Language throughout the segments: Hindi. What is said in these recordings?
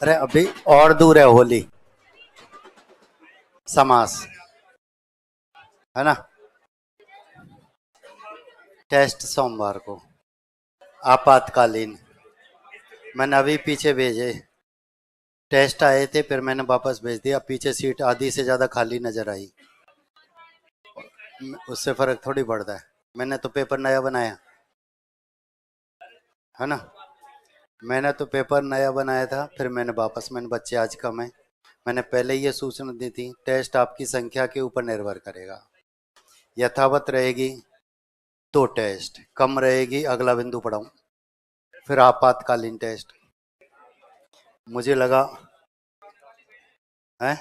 अरे अभी और दूर है होली। समास है ना। टेस्ट सोमवार को। आपातकालीन। मैंने अभी पीछे भेजे। टेस्ट आए थे फिर मैंने वापस भेज दिया। पीछे सीट आधी से ज्यादा खाली नजर आई। उससे फर्क थोड़ी पड़ता है। मैंने तो पेपर नया बनाया है ना। मैंने तो पेपर नया बनाया था फिर मैंने बच्चे आज कम है। मैंने पहले ये सूचना दी थी टेस्ट आपकी संख्या के ऊपर निर्भर करेगा। यथावत रहेगी तो टेस्ट, कम रहेगी अगला बिंदु पढ़ाऊं। फिर आपातकालीन टेस्ट। मुझे लगा है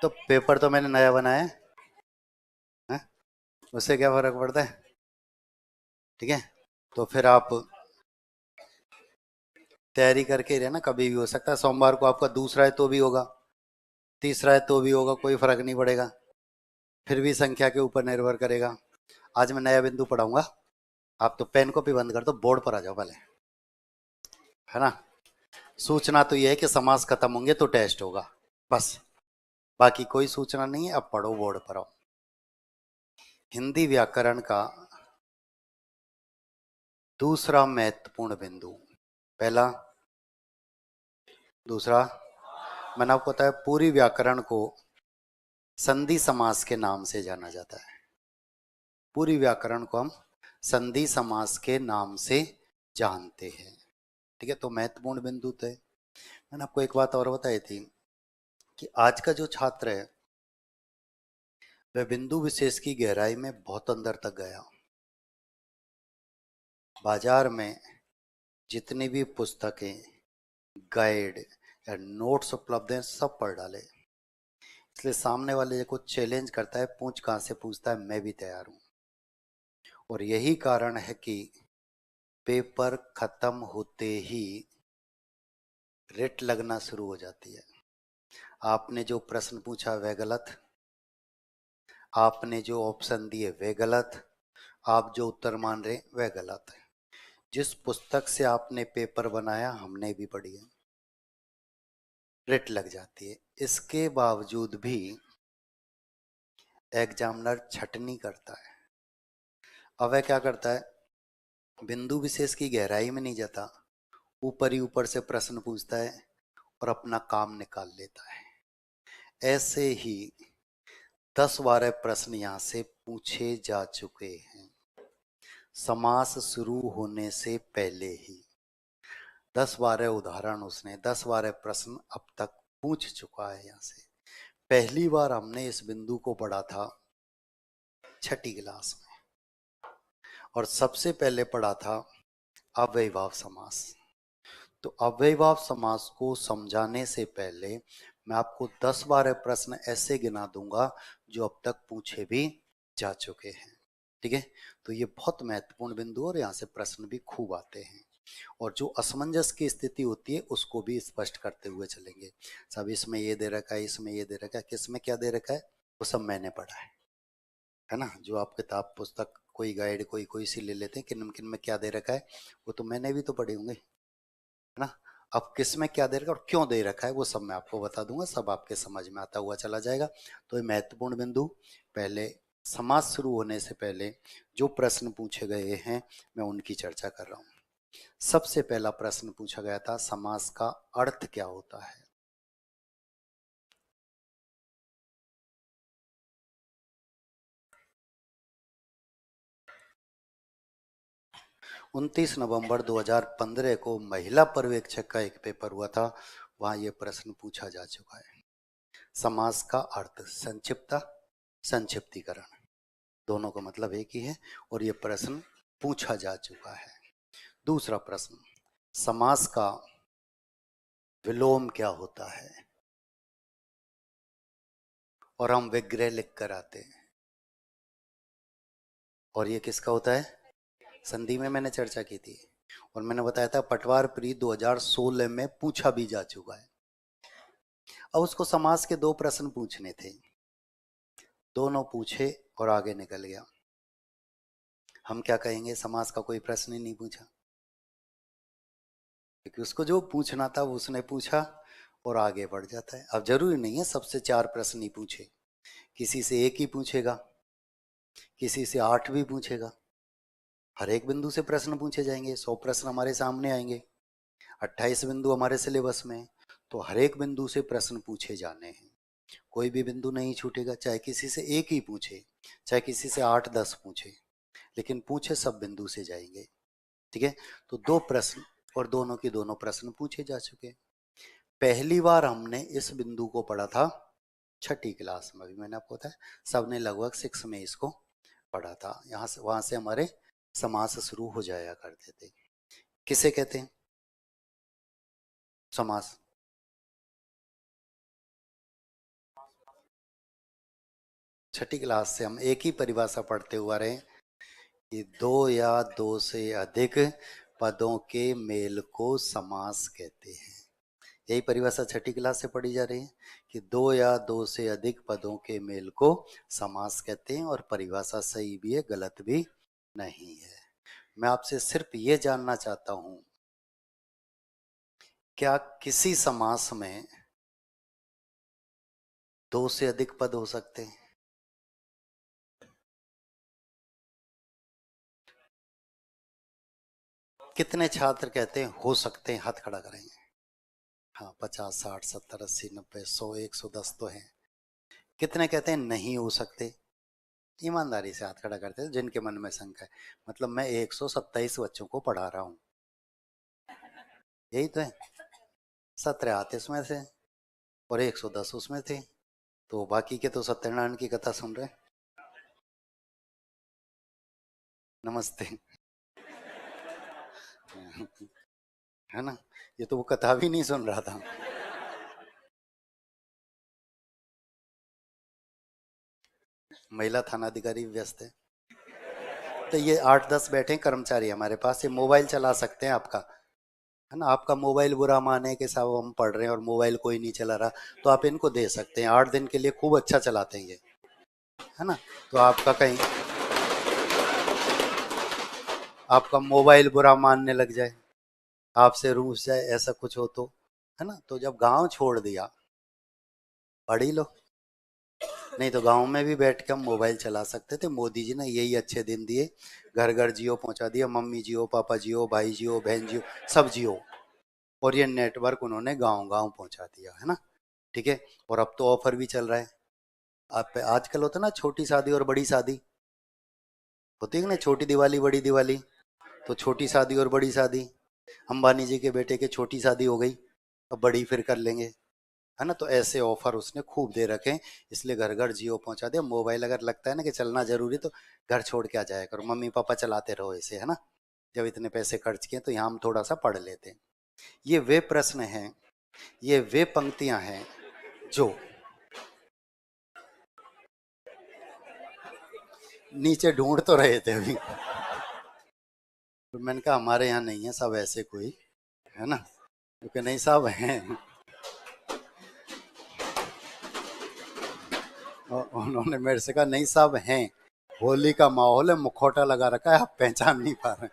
तो पेपर तो मैंने नया बनाया है, उससे क्या फर्क पड़ता है। ठीक है। तो फिर आप तैयारी करके ही रहना, कभी भी हो सकता है। सोमवार को आपका दूसरा है तो भी होगा, तीसरा है तो भी होगा, कोई फर्क नहीं पड़ेगा। फिर भी संख्या के ऊपर निर्भर करेगा। आज मैं नया बिंदु पढ़ाऊंगा। आप तो पेन को भी बंद कर दो, बोर्ड पर आ जाओ पहले, है ना। सूचना तो यह है कि समास खत्म होंगे तो टेस्ट होगा, बस। बाकी कोई सूचना नहीं है। अब पढ़ो, बोर्ड पर आओ। हिंदी व्याकरण का दूसरा महत्वपूर्ण बिंदु। पहला, दूसरा। मैंने आपको बताया पूरी व्याकरण को संधि समास के नाम से जाना जाता है। पूरी व्याकरण को हम संधि समास के नाम से जानते हैं। ठीक है। तो महत्वपूर्ण बिंदु थे। मैंने आपको एक बात और बताई थी कि आज का जो छात्र है वह बिंदु विशेष की गहराई में बहुत अंदर तक गया। बाजार में जितनी भी पुस्तकें, गाइड या नोट्स उपलब्ध हैं सब पढ़ डाले। इसलिए सामने वाले को चैलेंज करता है, पूछ कहाँ से पूछता है, मैं भी तैयार हूं। और यही कारण है कि पेपर खत्म होते ही रेट लगना शुरू हो जाती है। आपने जो प्रश्न पूछा वह गलत, आपने जो ऑप्शन दिए वे गलत, आप जो उत्तर मान रहे वह गलत है। जिस पुस्तक से आपने पेपर बनाया हमने भी पढ़ी है, रेट लग जाती है। इसके बावजूद भी एग्जामिनर छटनी करता है। अब वह क्या करता है, बिंदु विशेष की गहराई में नहीं जाता, ऊपर ही ऊपर से प्रश्न पूछता है और अपना काम निकाल लेता है। ऐसे ही 10-12 प्रश्न यहाँ से पूछे जा चुके हैं समास शुरू होने से पहले ही। 10-12 उदाहरण उसने, 10-12 प्रश्न अब तक पूछ चुका है यहाँ से। पहली बार हमने इस बिंदु को पढ़ा था 6ठी क्लास में, और सबसे पहले पढ़ा था अव्ययीभाव समास। तो अव्ययीभाव समास को समझाने से पहले मैं आपको 10-12 प्रश्न ऐसे गिना दूंगा जो अब तक पूछे भी जा चुके हैं। ठीक है। तो ये बहुत महत्वपूर्ण बिंदु और यहाँ से प्रश्न भी खूब आते हैं, और जो असमंजस की स्थिति होती है उसको भी स्पष्ट करते हुए चलेंगे। सब इसमें ये दे रखा है, इसमें ये दे रखा है, किस में क्या दे रखा है वो सब मैंने पढ़ा है ना। जो आप किताब पुस्तक कोई गाइड कोई सी ले लेते हैं, किन किन में क्या दे रखा है वो तो मैंने भी तो पढ़े होंगे, है ना। अब किस में क्या दे रखा है और क्यों दे रखा है वो सब मैं आपको बता दूंगा, सब आपके समझ में आता हुआ चला जाएगा। तो ये महत्वपूर्ण बिंदु, पहले समास शुरू होने से पहले जो प्रश्न पूछे गए हैं मैं उनकी चर्चा कर रहा हूं। सबसे पहला प्रश्न पूछा गया था, समास का अर्थ क्या होता है। 29 नवंबर 2015 को महिला पर्यवेक्षक का एक पेपर हुआ था, वहां ये प्रश्न पूछा जा चुका है। समास का अर्थ संक्षिप्तता, संक्षिप्तीकरण, दोनों का मतलब एक ही है, और ये प्रश्न पूछा जा चुका है। दूसरा प्रश्न, समास का विलोम क्या होता है, और हम विग्रह लिख कर आते हैं। और ये किसका होता है, संधि में मैंने चर्चा की थी, और मैंने बताया था पटवार प्री 2016 में पूछा भी जा चुका है। अब उसको समास के 2 प्रश्न पूछने थे, दोनों पूछे और आगे निकल गया। हम क्या कहेंगे? समास का कोई प्रश्न ही नहीं पूछा, क्योंकि उसको जो पूछना था वो उसने पूछा और आगे बढ़ जाता है। अब जरूरी नहीं है सबसे 4 प्रश्न ही पूछे, किसी से 1 ही पूछेगा, किसी से 8 भी पूछेगा। हर एक बिंदु से प्रश्न पूछे जाएंगे, 100 प्रश्न हमारे सामने आएंगे, 28 बिंदु हमारे सिलेबस में, तो हर एक बिंदु से प्रश्न पूछे जाने हैं। कोई भी बिंदु नहीं छूटेगा, चाहे किसी से 1 ही पूछे, चाहे किसी से 8-10 पूछे, लेकिन पूछे सब बिंदु से जाएंगे। ठीक है, तो 2 प्रश्न और दोनों के दोनों प्रश्न पूछे जा चुके। पहली बार हमने इस बिंदु को पढ़ा था 6ठी क्लास में, भी मैंने आपको बताया, सबने लगभग 6 में इसको पढ़ा था। यहाँ से वहां से हमारे समास शुरू हो जाया करते थे। किसे कहते हैं समास? 6ठी क्लास से हम एक ही परिभाषा पढ़ते हुए रहे कि 2 या 2 से अधिक पदों के मेल को समास कहते हैं। यही परिभाषा 6ठी क्लास से पढ़ी जा रही है कि 2 या 2 से अधिक पदों के मेल को समास कहते हैं, और परिभाषा सही भी है, गलत भी नहीं है। मैं आपसे सिर्फ ये जानना चाहता हूं, क्या किसी समास में 2 से अधिक पद हो सकते हैं? कितने छात्र कहते हैं हो सकते हैं? हाथ खड़ा करेंगे। हाँ, 50, 60, 70, 80, 90, 100, 110 तो है। कितने कहते हैं नहीं हो सकते? ईमानदारी से हाथ खड़ा करते हैं जिनके मन में शंका है। मतलब मैं 127 बच्चों को पढ़ा रहा हूँ, यही तो है। 17 आते उसमें से और 110 उसमें थे, तो बाकी के तो सत्यनारायण की कथा सुन रहे। नमस्ते। है ना, ये तो वो कथा भी नहीं सुन रहा था। महिला थानाधिकारी व्यस्त है, तो ये 8-10 बैठे कर्मचारी हमारे पास, ये मोबाइल चला सकते हैं आपका, है ना। आपका मोबाइल बुरा माने कि साहब हम पढ़ रहे हैं और मोबाइल कोई नहीं चला रहा, तो आप इनको दे सकते हैं। 8 दिन के लिए खूब अच्छा चलाते हैं ये, है ना। तो आपका कहीं आपका मोबाइल बुरा मानने लग जाए, आपसे रूस जाए, ऐसा कुछ हो तो, है ना। तो जब गांव छोड़ दिया, पढ़ ही लो। नहीं तो गांव में भी बैठ के हम मोबाइल चला सकते थे। मोदी जी ने यही अच्छे दिन दिए, घर घर जियो पहुंचा दिया, मम्मी जियो, पापा जियो, भाई जियो, बहन जियो, सब जियो, और ये नेटवर्क उन्होंने गांव गांव पहुंचा दिया, है ना। ठीक है, और अब तो ऑफर भी चल रहा है। आप आजकल होता है ना छोटी शादी और बड़ी शादी, होती है ना, छोटी दिवाली बड़ी दिवाली, तो छोटी शादी और बड़ी शादी, अंबानी जी के बेटे के छोटी शादी हो गई, अब बड़ी फिर कर लेंगे, है ना। तो ऐसे ऑफर उसने खूब दे रखे हैं, इसलिए घर घर जियो पहुंचा दिया। मोबाइल अगर लगता है ना कि चलना जरूरी, तो घर छोड़ के आ जाया करो, मम्मी पापा चलाते रहो इसे, है ना। जब इतने पैसे खर्च किए तो यहाँ हम थोड़ा सा पढ़ लेते हैं। ये वे प्रश्न हैं, ये वे पंक्तियां हैं जो नीचे ढूंढ तो रहे थे अभी, तो मैंने कहा हमारे यहाँ नहीं है सब ऐसे कोई, है ना, क्योंकि नहीं साहब हैं। और उन्होंने मेरे से कहा नहीं साहब हैं, होली का माहौल है, मुखौटा लगा रखा है, आप पहचान नहीं पा रहे।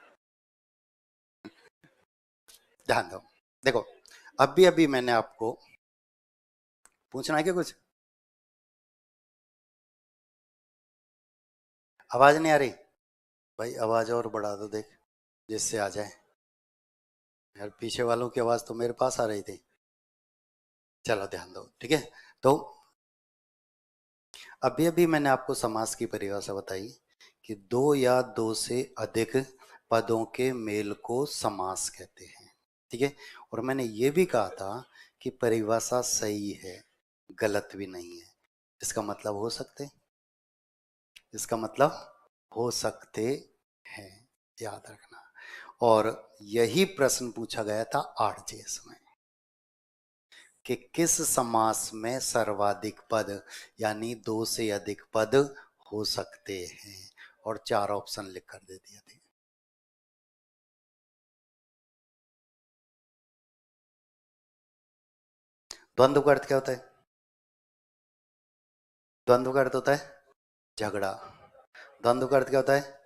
ध्यान दो, देखो, अभी अभी मैंने आपको पूछना है कि कुछ, आवाज नहीं आ रही? भाई आवाज और बढ़ा दो देख, जिससे आ जाए। यार पीछे वालों की आवाज तो मेरे पास आ रही थी। चलो ध्यान दो, ठीक है। तो अभी अभी मैंने आपको समास की परिभाषा बताई कि 2 या 2 से अधिक पदों के मेल को समास कहते हैं, ठीक है। और मैंने ये भी कहा था कि परिभाषा सही है, गलत भी नहीं है। इसका मतलब हो सकते, इसका मतलब हो सकते हैं, याद रखना। और यही प्रश्न पूछा गया था आरजेएस में कि किस समास में सर्वाधिक पद, यानी 2 से अधिक पद हो सकते हैं, और 4 ऑप्शन लिख कर दे दिए थे। द्वंद्व का अर्थ क्या होता है? द्वंद्व का अर्थ होता है झगड़ा। द्वंद्व का अर्थ क्या होता है?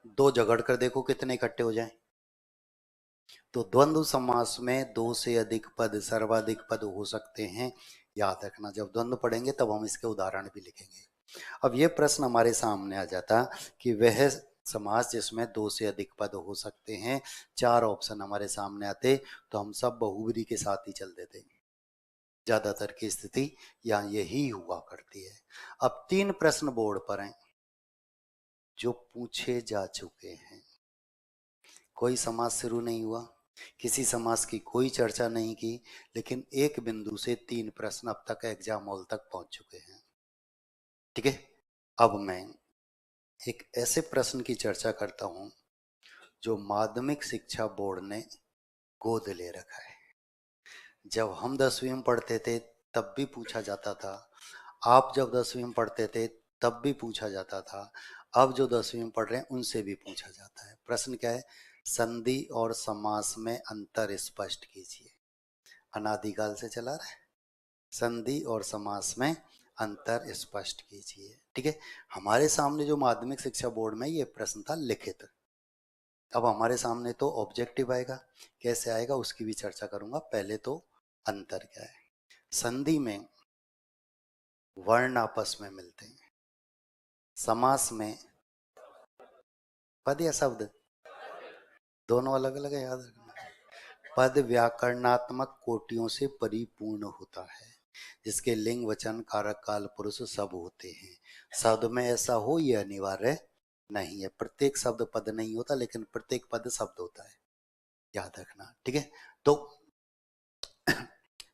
दो झगड़ कर देखो कितने इकट्ठे हो जाएं। तो द्वंद्व समास में दो से अधिक पद, सर्वाधिक पद हो सकते हैं, याद रखना। जब द्वंद्व पढ़ेंगे तब हम इसके उदाहरण भी लिखेंगे। अब ये प्रश्न हमारे सामने आ जाता कि वह समास जिसमें दो से अधिक पद हो सकते हैं, चार ऑप्शन हमारे सामने आते तो हम सब बहुविधि के साथ ही चल देते। ज्यादातर की स्थिति यहाँ यही हुआ करती है। अब तीन प्रश्न बोर्ड पर हैं जो पूछे जा चुके हैं। कोई समास शुरू नहीं हुआ, किसी समास की कोई चर्चा नहीं की, लेकिन एक बिंदु से तीन प्रश्न अब तक एग्जाम हॉल तक पहुंच चुके हैं। ठीक है, अब मैं एक ऐसे प्रश्न की चर्चा करता हूं जो माध्यमिक शिक्षा बोर्ड ने गोद ले रखा है। जब हम 10वीं में पढ़ते थे तब भी पूछा जाता था, आप जब 10वीं में पढ़ते थे तब भी पूछा जाता था, अब जो 10वीं में पढ़ रहे हैं उनसे भी पूछा जाता है। प्रश्न क्या है? संधि और समास में अंतर स्पष्ट कीजिए। अनादिकाल से चला रहा है, संधि और समास में अंतर स्पष्ट कीजिए। ठीक है, हमारे सामने जो माध्यमिक शिक्षा बोर्ड में ये प्रश्न था लिखित। अब हमारे सामने तो ऑब्जेक्टिव आएगा, कैसे आएगा उसकी भी चर्चा करूंगा। पहले तो अंतर क्या है। संधि में वर्ण आपस में मिलते हैं, समास में पद या शब्द दोनों अलग अलग है, याद रखना। पद व्याकरणात्मक कोटियों से परिपूर्ण होता है, जिसके लिंग वचन कारक काल पुरुष सब होते हैं। शब्द में ऐसा हो यह अनिवार्य नहीं है, प्रत्येक शब्द पद नहीं होता, लेकिन प्रत्येक पद शब्द होता है, याद रखना। ठीक है, तो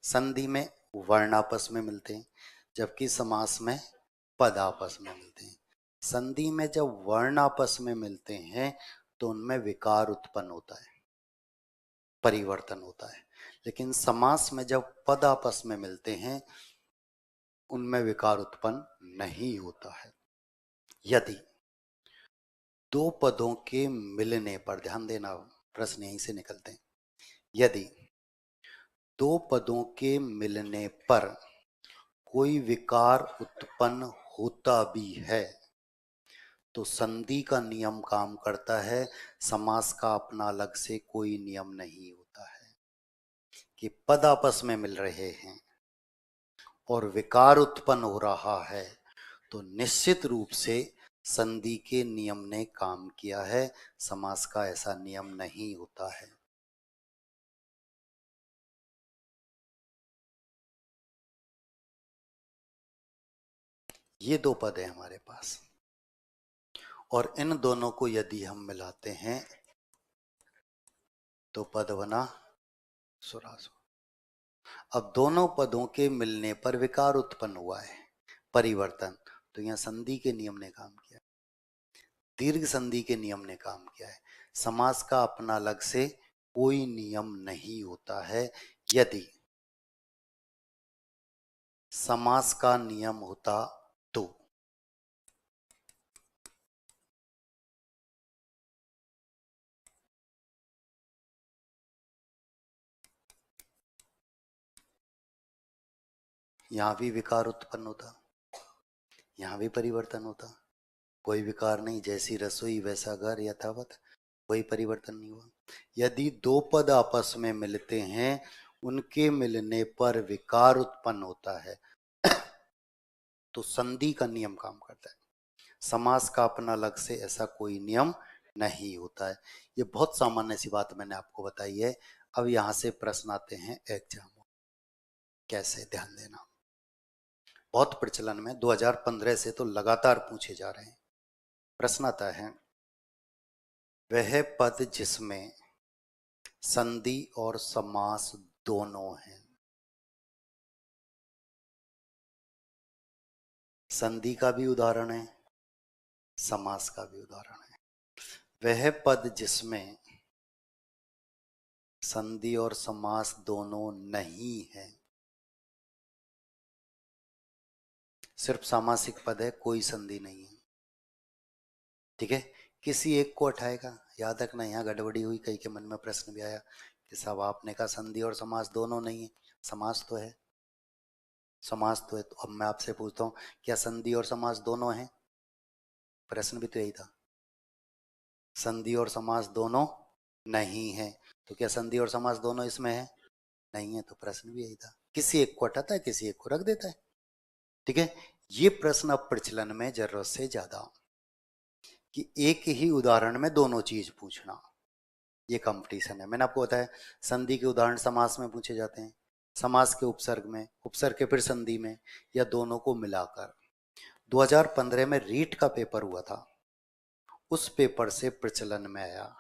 संधि में वर्ण आपस में मिलते हैं, जबकि समास में पद आपस में मिलते हैं। संधि में जब वर्ण आपस में मिलते हैं तो उनमें विकार उत्पन्न होता है, परिवर्तन होता है, लेकिन समास में जब पद आपस में मिलते हैं उनमें विकार उत्पन्न नहीं होता है। यदि दो पदों के मिलने पर, ध्यान देना प्रश्न यहीं से निकलते हैं, यदि दो पदों के मिलने पर कोई विकार उत्पन्न होता भी है तो संधि का नियम काम करता है, समास का अपना अलग से कोई नियम नहीं होता है। कि पद आपस में मिल रहे हैं और विकार उत्पन्न हो रहा है तो निश्चित रूप से संधि के नियम ने काम किया है, समास का ऐसा नियम नहीं होता है। ये दो पद है हमारे पास और इन दोनों को यदि हम मिलाते हैं तो पद बना सुरासुर। अब दोनों पदों के मिलने पर विकार उत्पन्न हुआ है, परिवर्तन, तो यहां संधि के नियम ने काम किया, दीर्घ संधि के नियम ने काम किया है। समास का अपना अलग से कोई नियम नहीं होता है। यदि समास का नियम होता तो यहां भी विकार उत्पन्न होता, यहां भी परिवर्तन होता। कोई विकार नहीं, जैसी रसोई वैसा घर यथावत, कोई परिवर्तन नहीं हुआ। यदि दो पद आपस में मिलते हैं, उनके मिलने पर विकार उत्पन्न होता है तो संधि का नियम काम करता है, समास का अपना अलग से ऐसा कोई नियम नहीं होता है। ये बहुत सामान्य सी बात मैंने आपको बताई है। अब यहां से प्रश्न आते हैं एग्जाम, कैसे, ध्यान देना। बहुत प्रचलन में 2015 से तो लगातार पूछे जा रहे हैं। प्रश्न आता है, वह पद जिसमें संधि और समास दोनों हैं। संधि का भी उदाहरण है, समास का भी उदाहरण है। वह पद जिसमें संधि और समास दोनों नहीं है, सिर्फ सामासिक पद है, कोई संधि नहीं है। ठीक है, किसी एक को उठाएगा, याद रखना। यहाँ गड़बड़ी हुई, कई के मन में प्रश्न भी आया कि साहब आपने कहा संधि और समास दोनों नहीं है। समास तो है, समास तो है। तो अब मैं आपसे पूछता हूँ, क्या संधि और समास दोनों हैं? प्रश्न भी तो यही था, संधि और समास दोनों नहीं है, तो क्या संधि और समास दोनों इसमें है? नहीं है, तो प्रश्न भी यही था। किसी एक को हटाता है, किसी एक को रख देता है। ठीक है, ये प्रश्न अब प्रचलन में जरूरत से ज्यादा, कि एक ही उदाहरण में दोनों चीज पूछना, ये कंपटीशन है। मैंने आपको बताया संधि के उदाहरण समास में पूछे जाते हैं, समास के उपसर्ग में, उपसर्ग के फिर संधि में, या दोनों को मिलाकर। 2015 में रीट का पेपर हुआ था, उस पेपर से प्रचलन में आया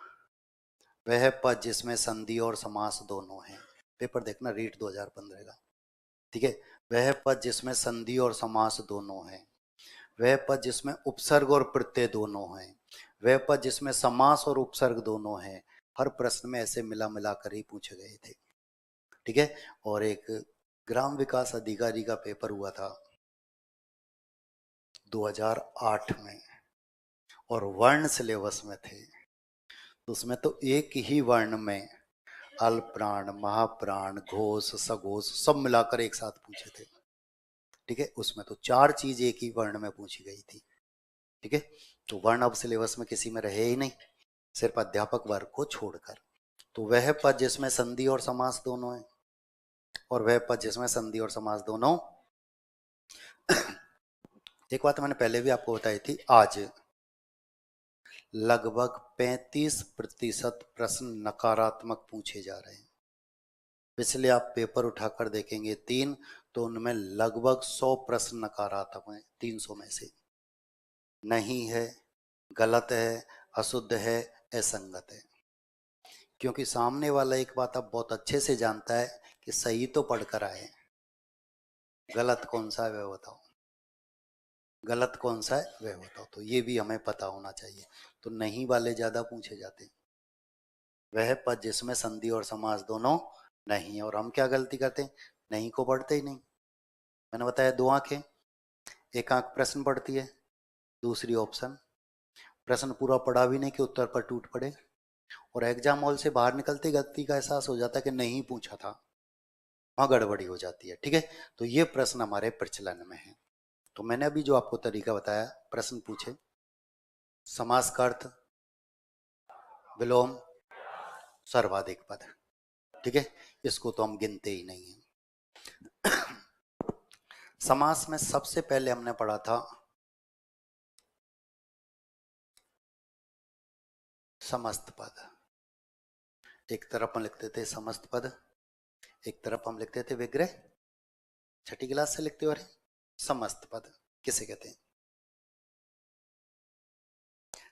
वह पद जिसमें संधि और समास दोनों हैं। पेपर देखना रीट 2015 का, ठीक है। वह पद जिसमें संधि और समास दोनों हैं, वह पद जिसमें उपसर्ग और प्रत्यय दोनों हैं, वह पद जिसमें समास और उपसर्ग दोनों हैं। हर प्रश्न में ऐसे मिला मिला कर ही पूछे गए थे, ठीक है। और एक ग्राम विकास अधिकारी का पेपर हुआ था 2008 में, और वर्ण सिलेबस में थे, तो उसमें तो एक ही वर्ण में अल्पप्राण, महाप्राण, घोष, सघोष सब मिलाकर एक साथ पूछे थे, ठीक है। उसमें तो 4 चीज एक ही वर्ण में पूछी गई थी, ठीक है। तो वर्ण अब सिलेबस में किसी में रहे ही नहीं, सिर्फ अध्यापक वर्ग को छोड़कर। तो वह पद जिसमें संधि और समास दोनों है, और वह पद जिसमें संधि और समास दोनों एक बात मैंने पहले भी आपको बताई थी, आज लगभग 35% प्रश्न नकारात्मक पूछे जा रहे हैं। पिछले आप पेपर उठाकर देखेंगे 3, तो उनमें लगभग 100 प्रश्न नकारात्मक हैं, 300 में से। नहीं है, गलत है, अशुद्ध है, असंगत है। क्योंकि सामने वाला एक बात अब बहुत अच्छे से जानता है कि सही तो पढ़कर आए, गलत कौन सा है वह बताओ, गलत कौन सा है वह बताओ। तो ये भी हमें पता होना चाहिए। तो नहीं वाले ज्यादा पूछे जाते हैं, वह पद जिसमें संधि और समास दोनों नहीं। और हम क्या गलती करते हैं, नहीं को पढ़ते ही नहीं। मैंने बताया 2 आंखें, एक आंख प्रश्न पढ़ती है, दूसरी ऑप्शन। प्रश्न पूरा पढ़ा भी नहीं कि उत्तर पर टूट पड़े, और एग्जाम हॉल से बाहर निकलते गलती का एहसास हो जाता है कि नहीं पूछा था, वहां गड़बड़ी हो जाती है, ठीक है। तो ये प्रश्न हमारे प्रचलन में है। तो मैंने अभी जो आपको तरीका बताया, प्रश्न पूछे, समास का अर्थ विलोम, सर्वाधिक पद, ठीक है। इसको तो हम गिनते ही नहीं है। समास में सबसे पहले हमने पढ़ा था समस्त पद। एक तरफ हम लिखते थे समस्त पद, एक तरफ हम लिखते थे विग्रह। छठी क्लास से लिखते हो रहे, समस्त पद किसे कहते हैं?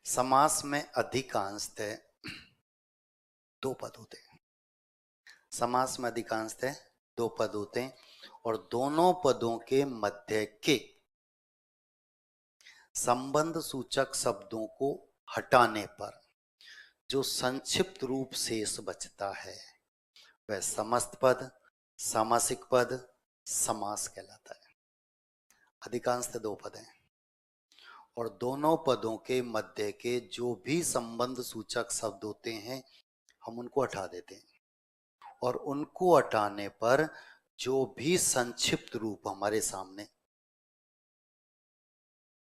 समास में अधिकांशतः 2 पद होते हैं। समास में अधिकांशतः 2 पद होते हैं, और दोनों पदों के मध्य के संबंध सूचक शब्दों को हटाने पर जो संक्षिप्त रूप शेष बचता है वह समस्त पद, सामासिक पद, समास कहलाता है। अधिकांशतः 2 पद हैं, और दोनों पदों के मध्य के जो भी संबंध सूचक शब्द होते हैं हम उनको हटा देते हैं, और उनको हटाने पर जो भी संक्षिप्त रूप हमारे सामने,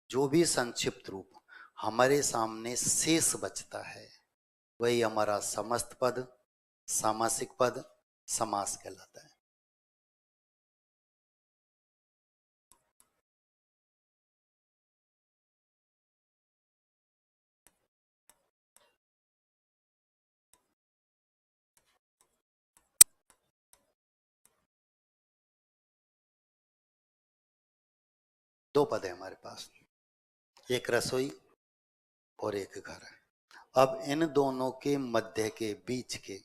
जो भी संक्षिप्त रूप हमारे सामने शेष बचता है वही हमारा समस्त पद, सामासिक पद, समास कहलाता है। दो पद है हमारे पास, एक रसोई और एक घर। अब इन दोनों के मध्य के बीच के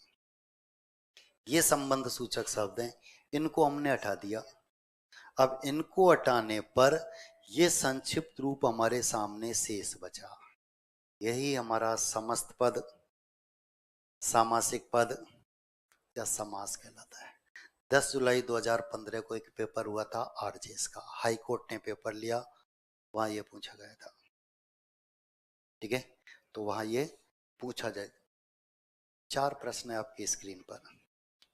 ये संबंध सूचक शब्द हैं, इनको हमने हटा दिया। अब इनको हटाने पर ये संक्षिप्त रूप हमारे सामने शेष बचा, यही हमारा समस्त पद, सामासिक पद या समास कहलाता है। 10 जुलाई 2015 को एक पेपर हुआ था आरजेएस का, हाई कोर्ट ने पेपर लिया, वहां ये पूछा गया था, ठीक है। तो वहां ये पूछा जाए, 4 प्रश्न है आपकी स्क्रीन पर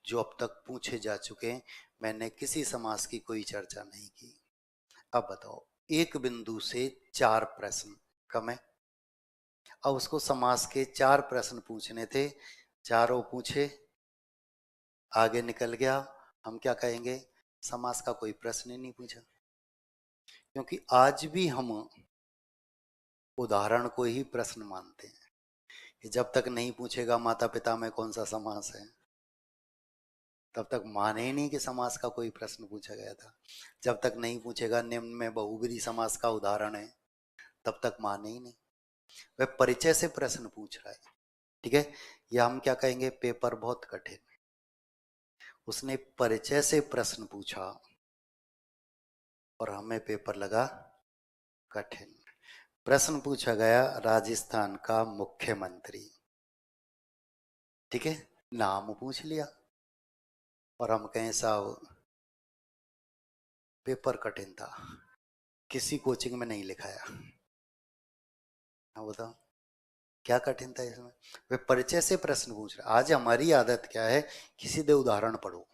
जो अब तक पूछे जा चुके हैं। मैंने किसी समास की कोई चर्चा नहीं की। अब बताओ, एक बिंदु से 4 प्रश्न कम है। अब उसको समास के 4 प्रश्न पूछने थे, चारों पूछे, आगे निकल गया। हम क्या कहेंगे, समास का कोई प्रश्न ही नहीं पूछा। क्योंकि आज भी हम उदाहरण को ही प्रश्न मानते हैं कि जब तक नहीं पूछेगा माता पिता में कौन सा समास है, तब तक माने ही नहीं कि समास का कोई प्रश्न पूछा गया था। जब तक नहीं पूछेगा निम्न में बहुब्रीहि समास का उदाहरण है, तब तक माने ही नहीं। वह परिचय से प्रश्न पूछ रहा है, ठीक है। या हम क्या कहेंगे, पेपर बहुत कठिन है। उसने परिचय से प्रश्न पूछा और हमें पेपर लगा कठिन। प्रश्न पूछा गया राजस्थान का मुख्यमंत्री, ठीक है, नाम पूछ लिया और हम कहें साहब पेपर कठिन था, किसी कोचिंग में नहीं लिखाया। हाँ बताओ क्या कठिन था इसमें। वे परिचय से प्रश्न पूछ रहे। आज हमारी आदत क्या है, किसी दे उदाहरण पढ़ो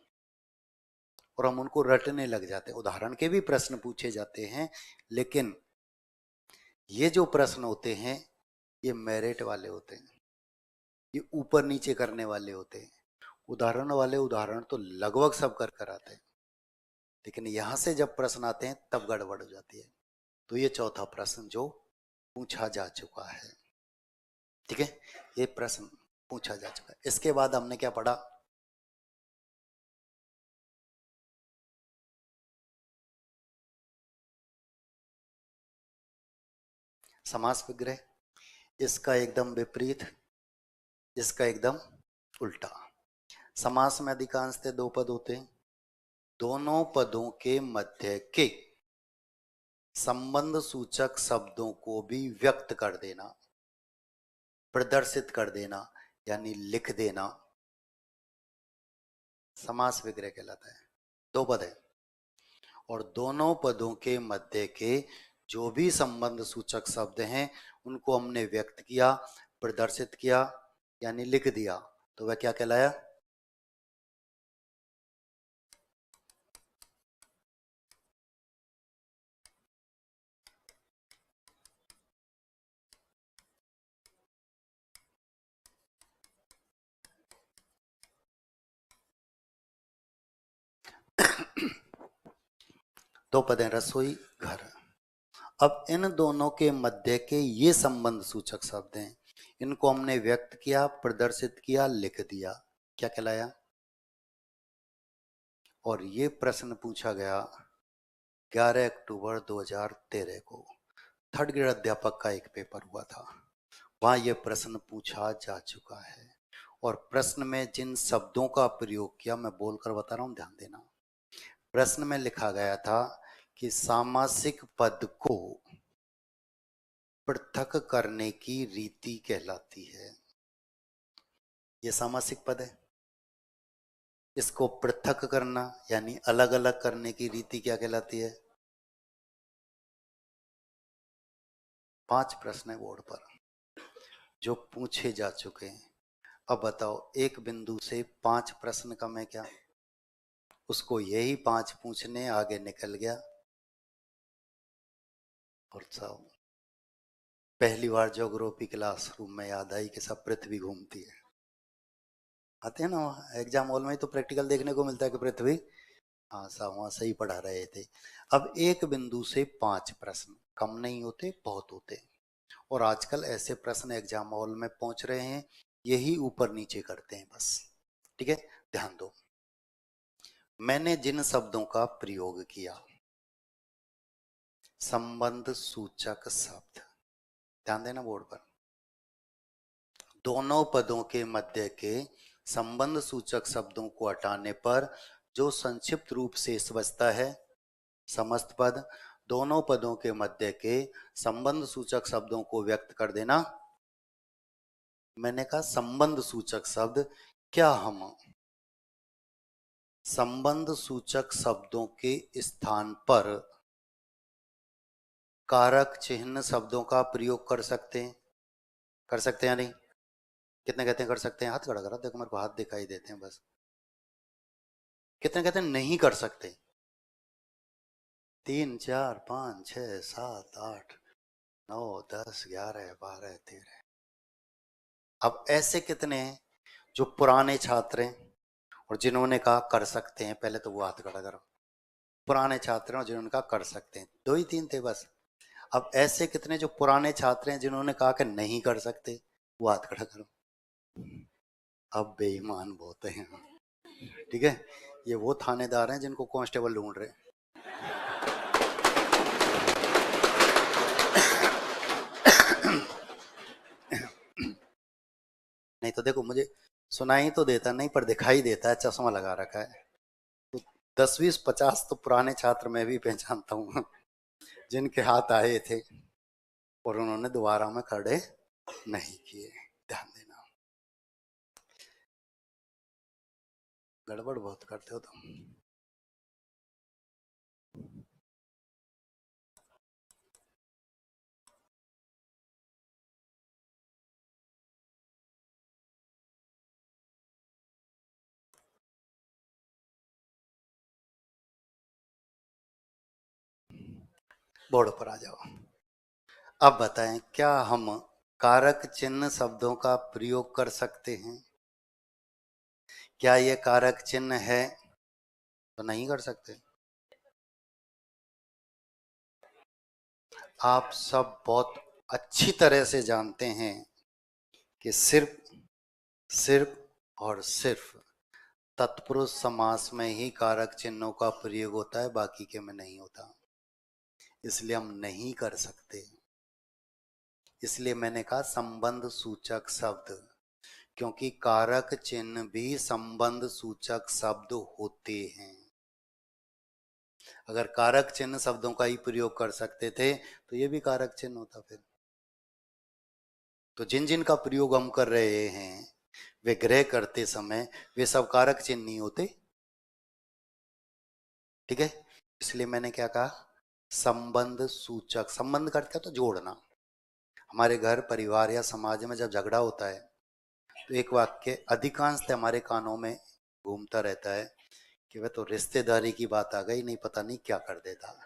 और हम उनको रटने लग जाते हैं। उदाहरण के भी प्रश्न पूछे जाते हैं, लेकिन ये जो प्रश्न होते हैं ये मेरिट वाले होते हैं, ये ऊपर नीचे करने वाले होते हैं। उदाहरण वाले उदाहरण तो लगभग सब कर कर आते हैं, लेकिन यहां से जब प्रश्न आते हैं तब गड़बड़ हो जाती है। तो ये चौथा प्रश्न जो पूछा जा चुका है, ठीक है, ये प्रश्न पूछा जा चुका है। इसके बाद हमने क्या पढ़ा, समास विग्रह। इसका एकदम विपरीत, इसका एकदम उल्टा। समास में अधिकांशतः 2 पद होते हैं। दोनों पदों के मध्य के संबंध सूचक शब्दों को भी व्यक्त कर देना, प्रदर्शित कर देना, यानी लिख देना, समास विग्रह कहलाता है। 2 पद है और दोनों पदों के मध्य के जो भी संबंध सूचक शब्द हैं उनको हमने व्यक्त किया, प्रदर्शित किया, यानी लिख दिया, तो वह क्या कहलाया, 2 पद हैं, रसोई घर। अब इन दोनों के मध्य के ये संबंध सूचक शब्द हैं, इनको हमने व्यक्त किया, प्रदर्शित किया, लिख दिया, क्या कहलाया। और ये प्रश्न पूछा गया 11 अक्टूबर 2013 को, थर्ड ग्रेड अध्यापक का एक पेपर हुआ था, वहां यह प्रश्न पूछा जा चुका है। और प्रश्न में जिन शब्दों का प्रयोग किया, मैं बोलकर बता रहा हूं, ध्यान देना। प्रश्न में लिखा गया था कि सामासिक पद को पृथक करने की रीति कहलाती है। ये सामासिक पद है, इसको पृथक करना यानी अलग अलग करने की रीति क्या कहलाती है। 5 प्रश्न है बोर्ड पर जो पूछे जा चुके हैं। अब बताओ, एक बिंदु से 5 प्रश्न कम है क्या। उसको यही 5 पूछने आगे निकल गया और साहब पहली बार ज्योग्राफी क्लासरूम में याद आई कि सब पृथ्वी घूमती है। आते हैं ना एग्जाम हॉल में तो प्रैक्टिकल देखने को मिलता है कि पृथ्वी, हाँ साहब वहां सही पढ़ा रहे थे। अब एक बिंदु से 5 प्रश्न कम नहीं होते, बहुत होते हैं। और आजकल ऐसे प्रश्न एग्जाम हॉल में पहुंच रहे हैं, यही ऊपर नीचे करते हैं बस, ठीक है। ध्यान दो, मैंने जिन शब्दों का प्रयोग किया, संबंध सूचक शब्द, ध्यान देना बोर्ड पर, दोनों पदों के मध्य के संबंध सूचक शब्दों को हटाने पर जो संक्षिप्त रूप शेष बचता है, समस्त पद, दोनों पदों के मध्य के संबंध सूचक शब्दों को व्यक्त कर देना। मैंने कहा संबंध सूचक शब्द, क्या हम संबंध सूचक शब्दों के स्थान पर कारक चिन्ह शब्दों का प्रयोग कर सकते हैं, कर सकते हैं या नहीं। कितने कहते हैं कर सकते हैं, हाथ खड़ा करा, देखो मेरे को हाथ दिखाई देते हैं बस। कितने कहते हैं नहीं कर सकते, 3 4 5 6 7 8 9 10 11 12 13। अब ऐसे कितने हैं जो पुराने छात्र हैं और जिन्होंने कहा कर सकते हैं? पहले तो वो हाथ खड़ा करो। पुराने छात्र हैं और जिन्होंने कहा कर सकते हैं, दो ही तीन थे बस। अब ऐसे कितने जो पुराने छात्र हैं जिन्होंने कहा कि नहीं कर सकते? वो हाथ खड़ा करो। अब बेईमान बहुत हैं। ठीक है, ये वो थानेदार हैं जिनको कांस्टेबल ढूंढ रहे हैं। नहीं तो देखो, मुझे सुनाई तो देता नहीं पर दिखाई देता है, चश्मा लगा रखा है। तो 10 20 50 तो पुराने छात्र मैं भी पहचानता हूँ जिनके हाथ आए थे और उन्होंने दोबारा में खड़े नहीं किए। ध्यान देना, गड़बड़ बहुत करते हो तुम। बोर्ड पर आ जाओ। अब बताएं, क्या हम कारक चिन्ह शब्दों का प्रयोग कर सकते हैं? क्या ये कारक चिन्ह है? तो नहीं कर सकते। आप सब बहुत अच्छी तरह से जानते हैं कि सिर्फ सिर्फ और सिर्फ तत्पुरुष समास में ही कारक चिन्हों का प्रयोग होता है, बाकी के में नहीं होता। इसलिए हम नहीं कर सकते। इसलिए मैंने कहा संबंध सूचक शब्द, क्योंकि कारक चिन्ह भी संबंध सूचक शब्द होते हैं। अगर कारक चिन्ह शब्दों का ही प्रयोग कर सकते थे तो ये भी कारक चिन्ह होता फिर। तो जिन जिन का प्रयोग हम कर रहे हैं वे ग्रह करते समय वे सब कारक चिन्ह नहीं होते। ठीक है, इसलिए मैंने क्या कहा, संबंध सूचक। संबंध करते तो जोड़ना। हमारे घर परिवार या समाज में जब झगड़ा होता है तो एक वाक्य अधिकांशतः हमारे कानों में घूमता रहता है कि वह तो रिश्तेदारी की बात आ गई, नहीं पता नहीं क्या कर देता।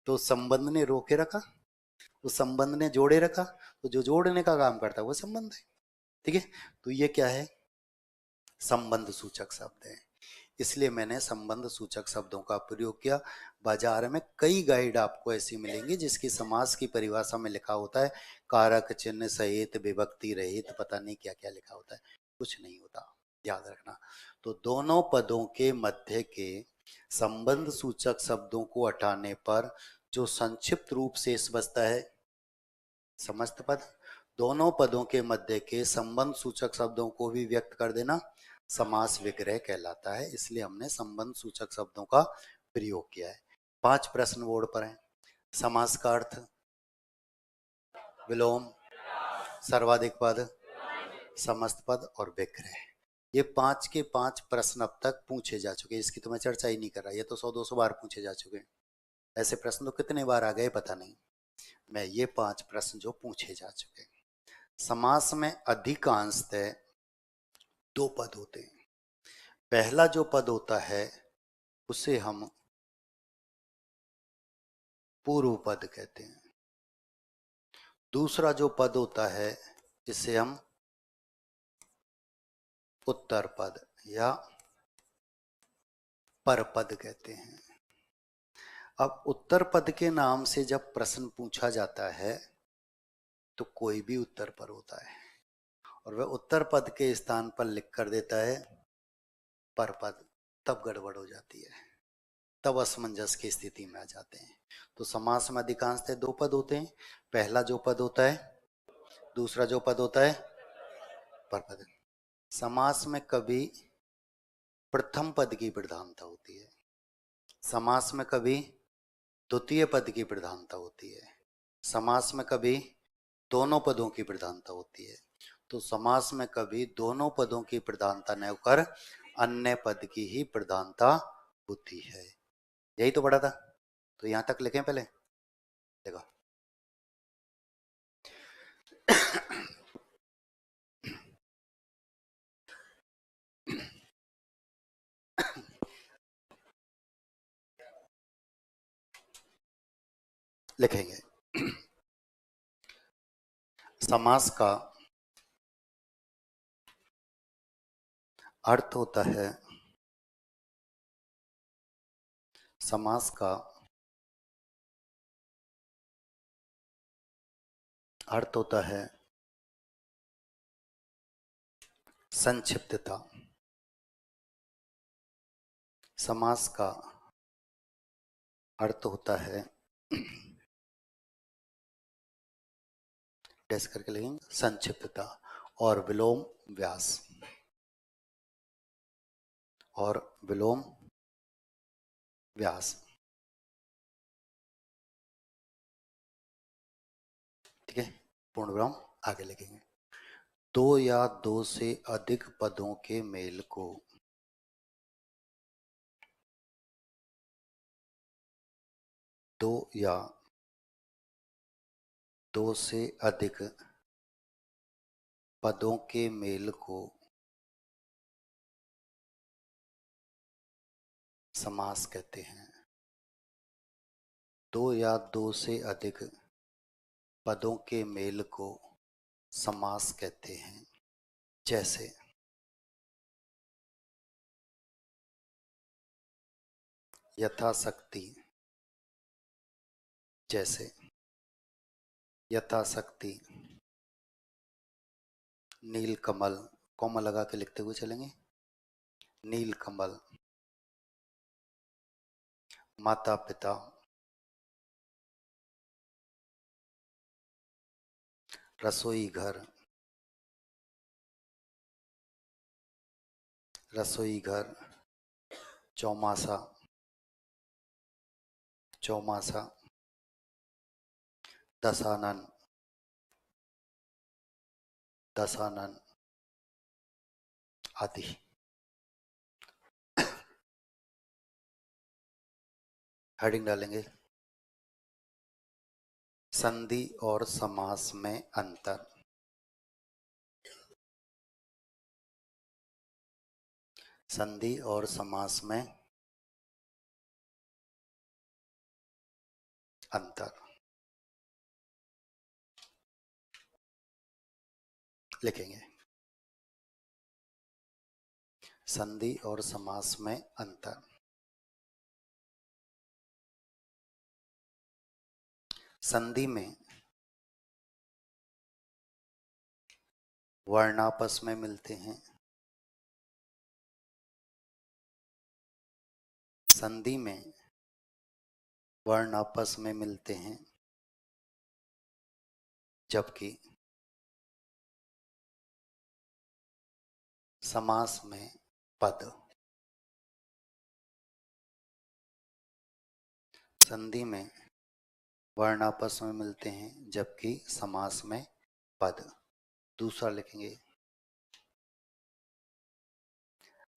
तो संबंध ने रोके रखा, उस संबंध ने जोड़े रखा, तो जो जोड़ने का काम करता है वो संबंध है। ठीक है, तो ये क्या है, संबंध सूचक शब्द है। इसलिए मैंने संबंध सूचक शब्दों का प्रयोग किया। बाजार में कई गाइड आपको ऐसी मिलेंगी जिसकी समास की परिभाषा में लिखा होता है कारक चिन्ह सहित विभक्ति रहित, पता नहीं क्या क्या लिखा होता है, कुछ नहीं होता, याद रखना। तो दोनों पदों के मध्य के संबंध सूचक शब्दों को हटाने पर जो संक्षिप्त रूप शेष बचता है समस्त पद, दोनों पदों के मध्य के संबंध सूचक शब्दों को भी व्यक्त कर देना समास विग्रह कहलाता है। इसलिए हमने संबंध सूचक शब्दों का प्रयोग किया है। 5 प्रश्न बोर्ड पर हैं। समास का अर्थ, विलोम, सर्वाधिक पद, समस्त पद और विग्रह। ये 5 के 5 प्रश्न अब तक पूछे जा चुके हैं, इसकी तो मैं चर्चा ही नहीं कर रहा। ये तो 100 200 बार पूछे जा चुके हैं। ऐसे प्रश्न तो कितने बार आ गए पता नहीं। मैं ये 5 प्रश्न जो पूछे जा चुके हैं। समास में अधिकांशतः 2 पद होते हैं। पहला जो पद होता है उसे हम पूर्व पद कहते हैं। दूसरा जो पद होता है इसे हम उत्तर पद या पर पद कहते हैं। अब उत्तर पद के नाम से जब प्रश्न पूछा जाता है तो कोई भी उत्तर पर होता है और वह उत्तर पद के स्थान पर लिख कर देता है पर पद, तब गड़बड़ हो जाती है, तब असमंजस की स्थिति में आ जाते हैं। तो समास में अधिकांशतः 2 पद होते हैं। पहला जो पद होता है, दूसरा जो पद होता है पर पद। समास में कभी प्रथम पद की प्रधानता होती है, समास में कभी द्वितीय पद की प्रधानता होती है, समास में कभी दोनों पदों की प्रधानता होती है। तो समास में कभी दोनों पदों की प्रधानता न होकर अन्य पद की ही प्रधानता होती है। यही तो पढ़ा था। तो यहां तक लिखें पहले, देखो। लिखेंगे समास का अर्थ होता है, समास का अर्थ होता है संक्षिप्तता। समास का अर्थ होता है, डैश करके लिखेंगे, संक्षिप्तता और विलोम व्यास। और विलोम व्यास, ठीक है। पूर्ण विराम आगे लिखेंगे। दो या दो से अधिक पदों के मेल को दो या दो से अधिक पदों के मेल को समास कहते हैं। दो या दो से अधिक पदों के मेल को समास कहते हैं। जैसे यथाशक्ति, जैसे यथाशक्ति, नीलकमल, कॉमा लगा के लिखते हुए चलेंगे, नीलकमल, माता पिता, रसोई घर, रसोई घर, चौमासा, चौमासा, दशानन, दशानन आदि। हेडिंग डालेंगे, संधि और समास में अंतर। संधि और समास में अंतर लिखेंगे। संधि और समास में अंतर। संधि में वर्ण आपस में मिलते हैं। संधि में वर्ण आपस में मिलते हैं, जबकि समास में पद, संधि में वर्ण आपस में मिलते हैं जबकि समास में पद। दूसरा लिखेंगे,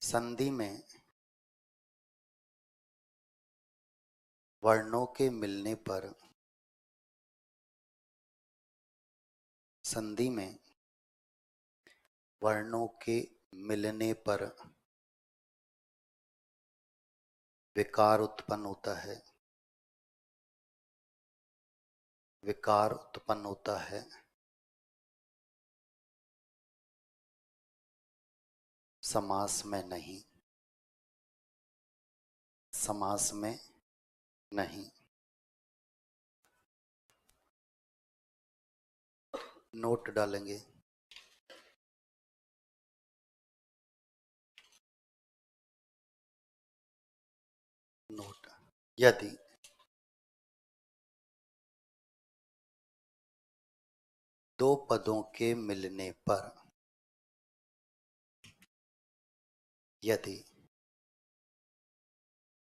संधि में वर्णों के मिलने पर, संधि में वर्णों के मिलने पर विकार उत्पन्न होता है, विकार उत्पन्न होता है। समास में नहीं, समास में नहीं। नोट डालेंगे, नोट, यदि दो पदों के मिलने पर, यदि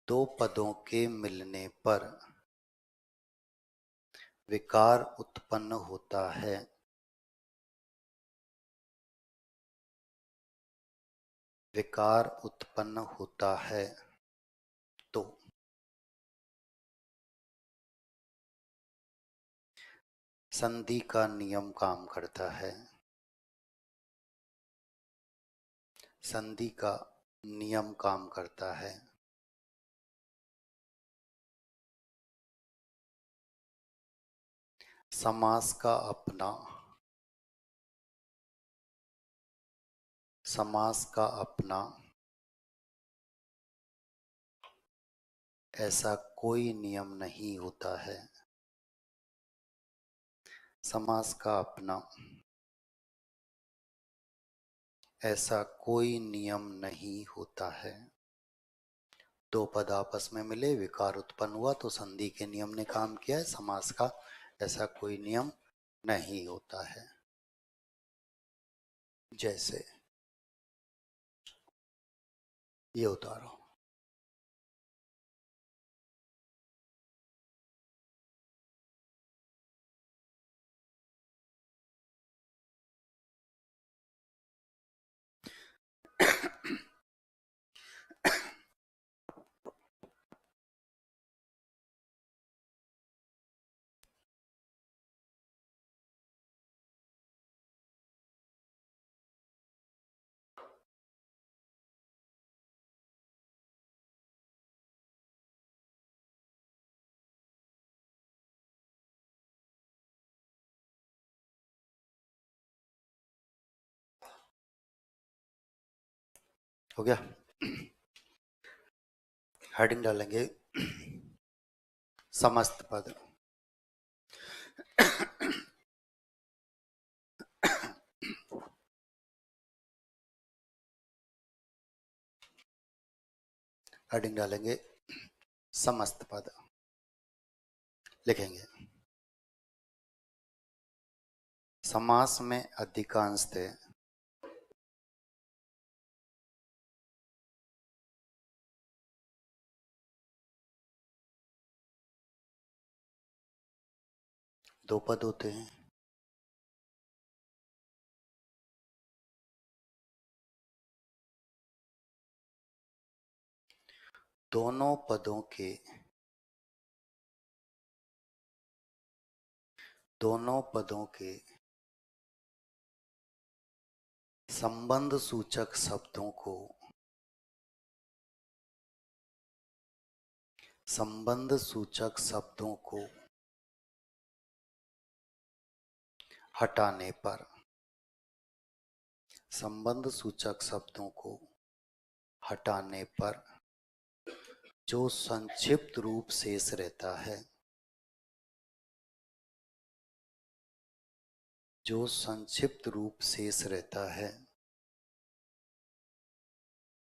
दो पदों के मिलने पर विकार उत्पन्न होता है, विकार उत्पन्न होता है, तो संधि का नियम काम करता है। संधि का नियम काम करता है। समास का अपना समास का अपना ऐसा कोई नियम नहीं होता है। समास का अपना ऐसा कोई नियम नहीं होता है। दो पद आपस में मिले, विकार उत्पन्न हुआ तो संधि के नियम ने काम किया है। समास का ऐसा कोई नियम नहीं होता है। जैसे ये उतारो, हो गया। हेडिंग डालेंगे समस्त पद। हेडिंग डालेंगे समस्त पद। लिखेंगे समास में अधिकांशतः दो पद होते हैं। दोनों पदों के संबंध सूचक शब्दों को हटाने पर संबंध सूचक शब्दों को हटाने पर जो संक्षिप्त रूप शेष रहता है,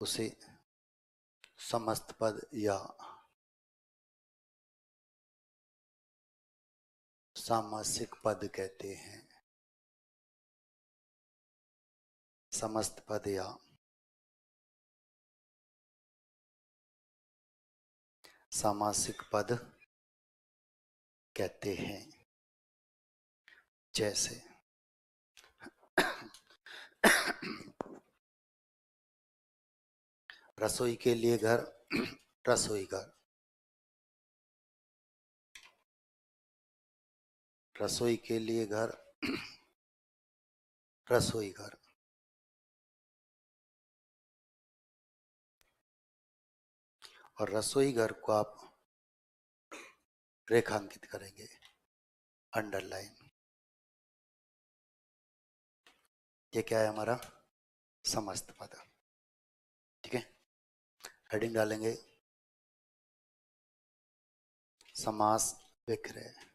उसे समस्त पद या सामासिक पद कहते हैं। समस्त पद या सामासिक पद कहते हैं। जैसे रसोई के लिए घर, रसोई घर। रसोई के लिए घर, रसोई घर। और रसोई घर को आप रेखांकित करेंगे, अंडरलाइन। ये क्या है हमारा समस्त पद। ठीक है। हेडिंग डालेंगे समास विग्रह।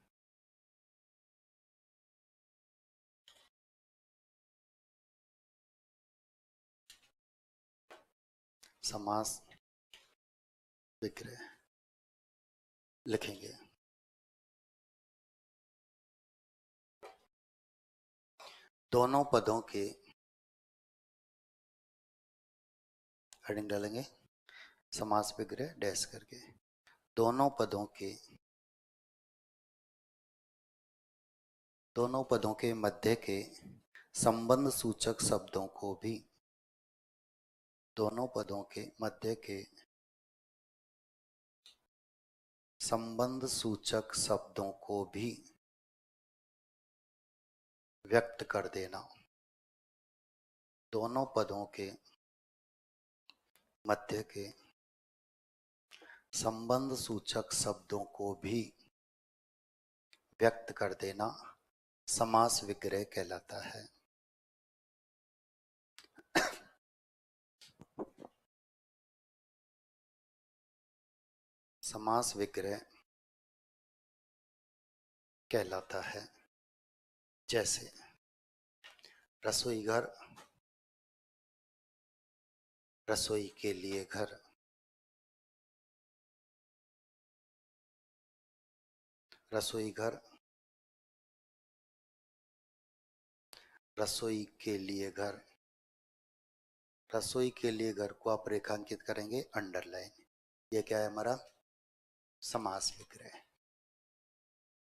समास विग्रह लिखेंगे दोनों पदों के, हेडिंग डालेंगे समास विग्रह डैश करके, दोनों पदों के मध्य के संबंध सूचक शब्दों को भी, दोनों पदों के मध्य के संबंध सूचक शब्दों को भी व्यक्त कर देना। दोनों पदों के मध्य के संबंध सूचक शब्दों को भी व्यक्त कर देना समास विग्रह कहलाता है। समास विग्रह कहलाता है। जैसे रसोई घर, रसोई के लिए घर, रसोई घर, रसोई के लिए घर। रसोई के लिए घर को आप रेखांकित करेंगे अंडरलाइन। ये क्या है हमारा? समास विग्रह।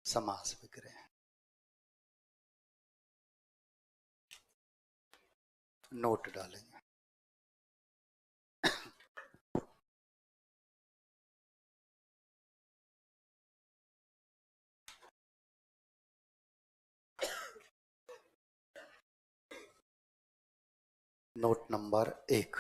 समास विग्रह नोट डालेंगे। नोट नंबर 1,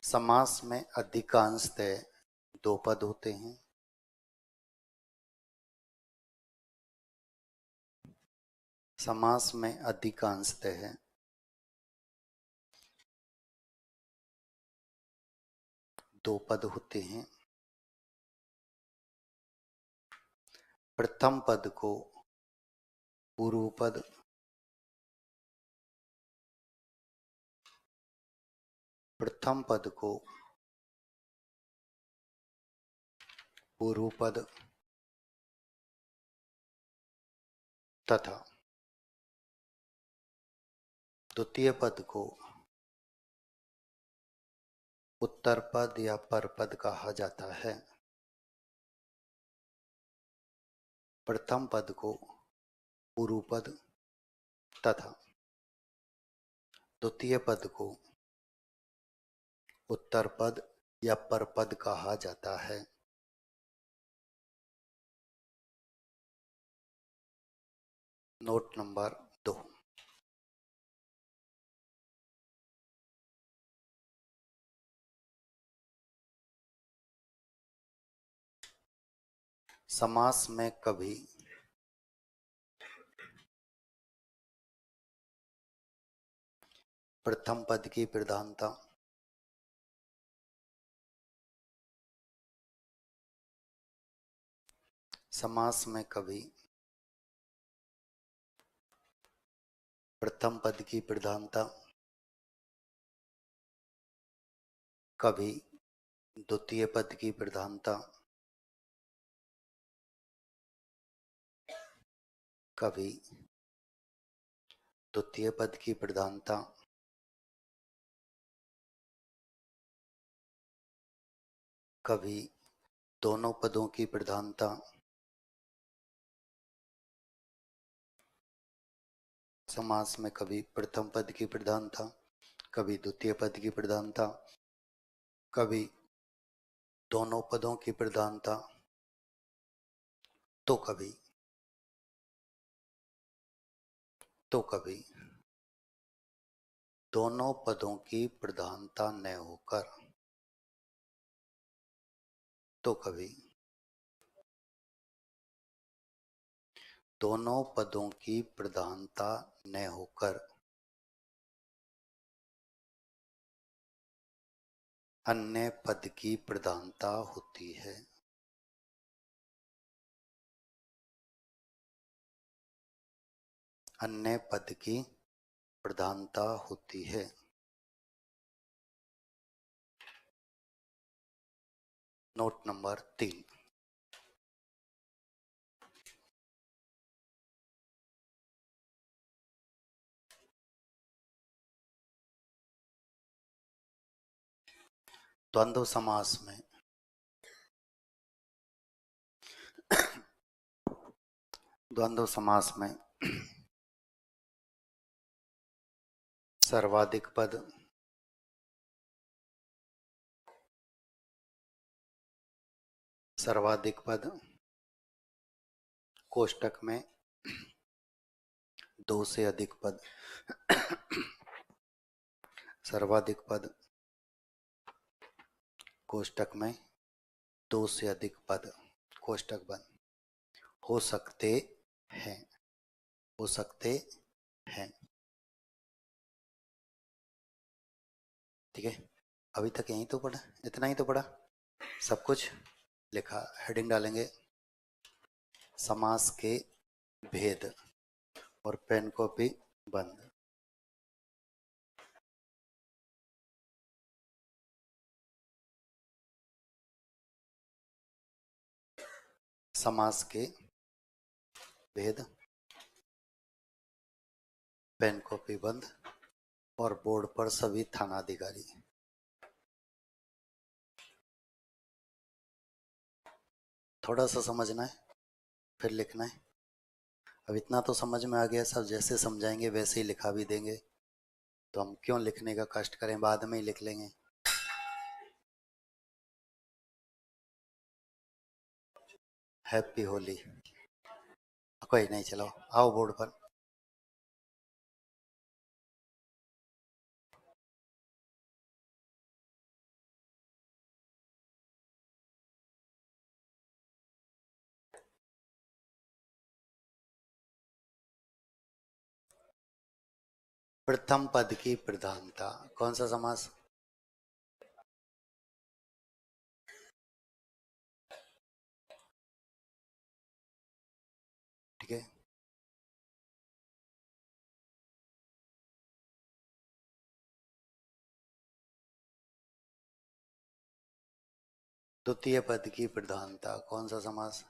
समास में अधिकांशतः दो पद होते हैं। समास में अधिकांशतः दो पद होते हैं। प्रथम पद को पूर्व पद, प्रथम पद को पूर्व पद तथा द्वितीय पद को उत्तर पद या परपद कहा जाता है। प्रथम पद को पूर्व पद तथा द्वितीय पद को उत्तर पद या परपद कहा जाता है। नोट नंबर 2, समास में कभी प्रथम पद की प्रधानता, समास में कभी प्रथम पद की प्रधानता, कभी द्वितीय पद की प्रधानता, कभी द्वितीय पद की प्रधानता, कभी दोनों पदों की प्रधानता, समास में कभी प्रथम पद की प्रधानता, कभी द्वितीय पद की प्रधानता, कभी दोनों पदों की प्रधानता, तो कभी दोनों पदों की प्रधानता न होकर, तो कभी दोनों पदों की प्रधानता न होकर अन्य पद की प्रधानता होती है। अन्य पद की प्रधानता होती है। नोट नंबर 3, द्वंद्व समास में द्वंद्व समास में सर्वाधिक पद, सर्वाधिक पद कोष्टक में दो से अधिक पद, सर्वाधिक पद कोष्टक में दो से अधिक पद कोष्टक बंद हो सकते हैं, हो सकते हैं। ठीक है, अभी तक यहीं तो पढ़ा, इतना ही तो पढ़ा, सब कुछ लिखा। हेडिंग डालेंगे समास के भेद, और पेन कॉपी बंद। समास के भेद, पेन कॉपी बंद, और बोर्ड पर सभी थानाधिकारी। थोड़ा सा समझना है, फिर लिखना है। अब इतना तो समझ में आ गया, सब जैसे समझाएंगे वैसे ही लिखा भी देंगे, तो हम क्यों लिखने का कष्ट करें, बाद में ही लिख लेंगे। हैप्पी होली। कोई नहीं, चलो आओ बोर्ड पर। प्रथम पद की प्रधानता, कौन सा समास? ठीक है, द्वितीय पद की प्रधानता, कौन सा समास?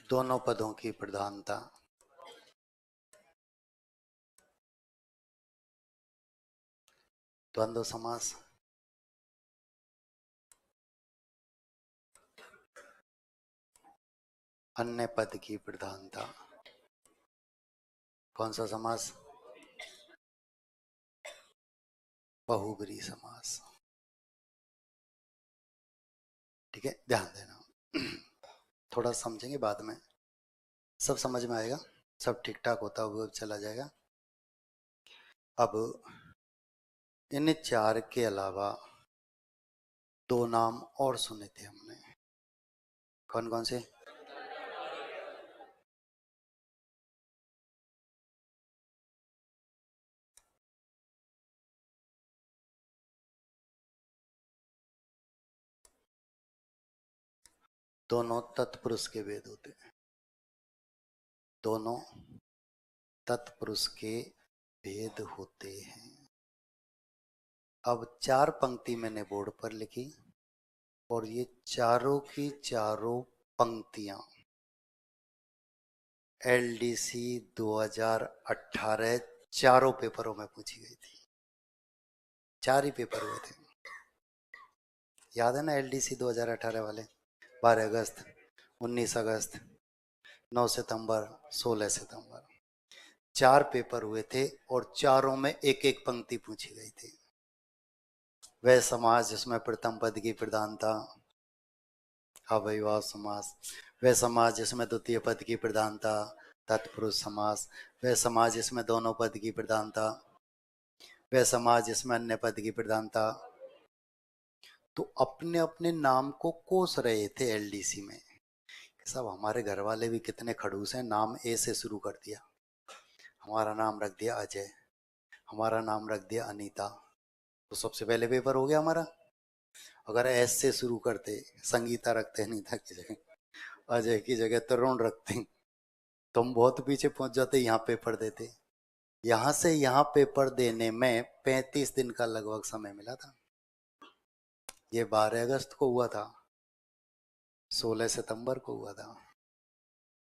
दोनों पदों की प्रधानता, द्वंद्व समास। अन्य पद की प्रधानता, कौन सा समास? बहुब्री समास। ठीक है, ध्यान देना। थोड़ा समझेंगे, बाद में सब समझ में आएगा, सब ठीक ठाक होता हुआ चला जाएगा। अब इन चार के अलावा दो नाम और सुने थे हमने, कौन कौन से? दोनों तत्पुरुष के वेद होते हैं, दोनों तत्पुरुष के भेद होते हैं। अब चार पंक्ति मैंने बोर्ड पर लिखी, और ये चारों की चारों पंक्तियां एलडीसी 2018 चारों पेपरों में पूछी गई थी। चार ही पेपर हुए थे, याद है ना? एलडीसी 2018 वाले 12 अगस्त, 19 अगस्त, 9 सितंबर, 16 सितंबर, चार पेपर हुए थे, और चारों में एक एक पंक्ति पूछी गई थी। वह समाज जिसमें प्रथम पद की प्रधानता, अव्ययभाव समास। वह समाज जिसमें द्वितीय पद की प्रधानता, तत्पुरुष समास। वह समाज जिसमें दोनों पद की प्रधानता, वह समाज जिसमें अन्य पद की प्रधानता। तो अपने अपने नाम को कोस रहे थे एलडीसी में। सब हमारे घर वाले भी कितने खड़ूस हैं, नाम ए से शुरू कर दिया। हमारा नाम रख दिया अजय, हमारा नाम रख दिया अनीता, तो सबसे पहले पेपर हो गया हमारा। अगर एस से शुरू करते, संगीता रखते अनीता की जगह, अजय की जगह तरुण रखते, तो हम बहुत पीछे पहुंच जाते, यहाँ पेपर देते। यहाँ से यहाँ पेपर देने में 35 दिन का लगभग समय मिला था। ये 12 अगस्त को हुआ था, 16 सितंबर को हुआ था।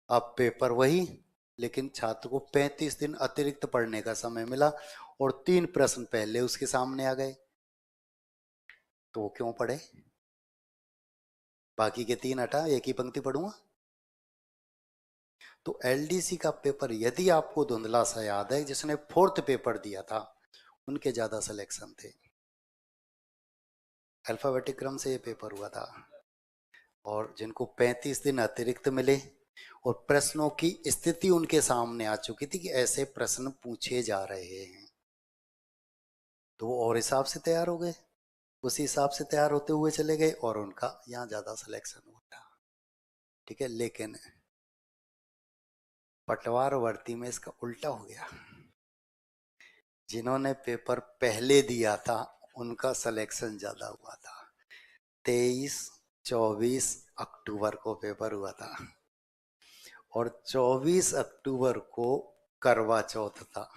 अब पेपर वही, लेकिन छात्र को 35 दिन अतिरिक्त पढ़ने का समय मिला, और 3 प्रश्न पहले उसके सामने आ गए, तो वो क्यों पढ़े? बाकी के 3 हटा, एक ही पंक्ति पढ़ूंगा। तो एलडीसी का पेपर यदि आपको धुंधला सा याद है, जिसने 4th पेपर दिया था उनके ज्यादा सिलेक्शन थे। अल्फाबेटिक क्रम से ये पेपर हुआ था, और जिनको 35 दिन अतिरिक्त मिले, और प्रश्नों की स्थिति उनके सामने आ चुकी थी कि ऐसे प्रश्न पूछे जा रहे हैं। तो वो और हिसाब से तैयार हो गए, उसी हिसाब से तैयार होते हुए चले गए और उनका यहाँ ज्यादा सिलेक्शन हुआ था। ठीक है, लेकिन पटवार वर्ती में इसका उल्टा हो गया। जिन्होंने पेपर पहले दिया था उनका सिलेक्शन ज्यादा हुआ था। 23-24 अक्टूबर को पेपर हुआ था और 24 अक्टूबर को करवा चौथ था।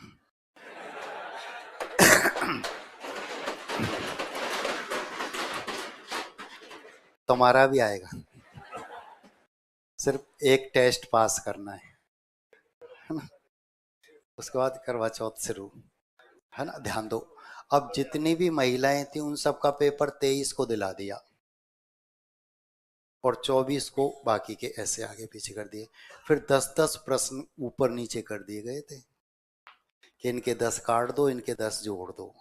तुम्हारा भी आएगा, सिर्फ एक टेस्ट पास करना है ना, उसके बाद करवा चौथ शुरू, है ना। ध्यान दो, अब जितनी भी महिलाएं थी उन सबका पेपर 23 को दिला दिया और 24 को बाकी के ऐसे आगे पीछे कर दिए। फिर 10-10 प्रश्न ऊपर नीचे कर दिए गए थे कि इनके 10 काट दो, इनके 10 जोड़ दो।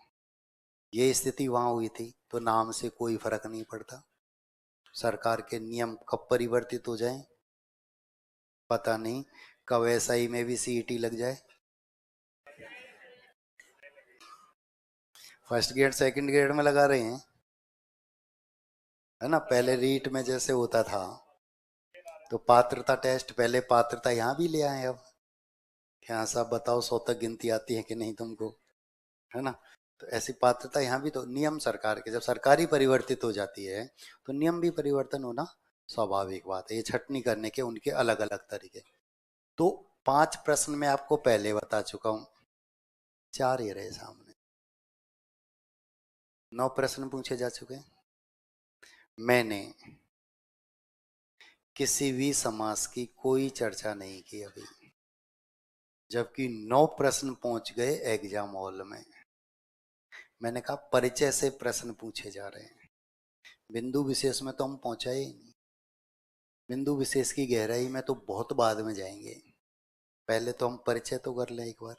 ये स्थिति वहां हुई थी, तो नाम से कोई फर्क नहीं पड़ता। सरकार के नियम कब परिवर्तित हो जाएं पता नहीं, कब एसआई में भी सीईटी लग जाए। फर्स्ट ग्रेड सेकंड ग्रेड में लगा रहे हैं, है ना। पहले रीट में जैसे होता था तो पात्रता टेस्ट, पहले पात्रता यहाँ भी ले आए। अब यहाँ साहब बताओ 100 तक गिनती आती है कि नहीं तुमको, है ना। तो ऐसी पात्रता यहाँ भी, तो नियम सरकार के, जब सरकार ही परिवर्तित हो जाती है तो नियम भी परिवर्तन होना स्वाभाविक बात है। ये छटनी करने के उनके अलग अलग तरीके। तो 5 प्रश्न में आपको पहले बता चुका हूं, 4 ही रहे सामने, 9 प्रश्न पूछे जा चुके हैं। मैंने किसी भी समास की कोई चर्चा नहीं की अभी, जबकि 9 प्रश्न पहुंच गए एग्जाम हॉल में। मैंने कहा परिचय से प्रश्न पूछे जा रहे हैं, बिंदु विशेष में तो हम पहुंचा ही नहीं। बिंदु विशेष की गहराई में तो बहुत बाद में जाएंगे, पहले तो हम परिचय तो कर लें एक बार।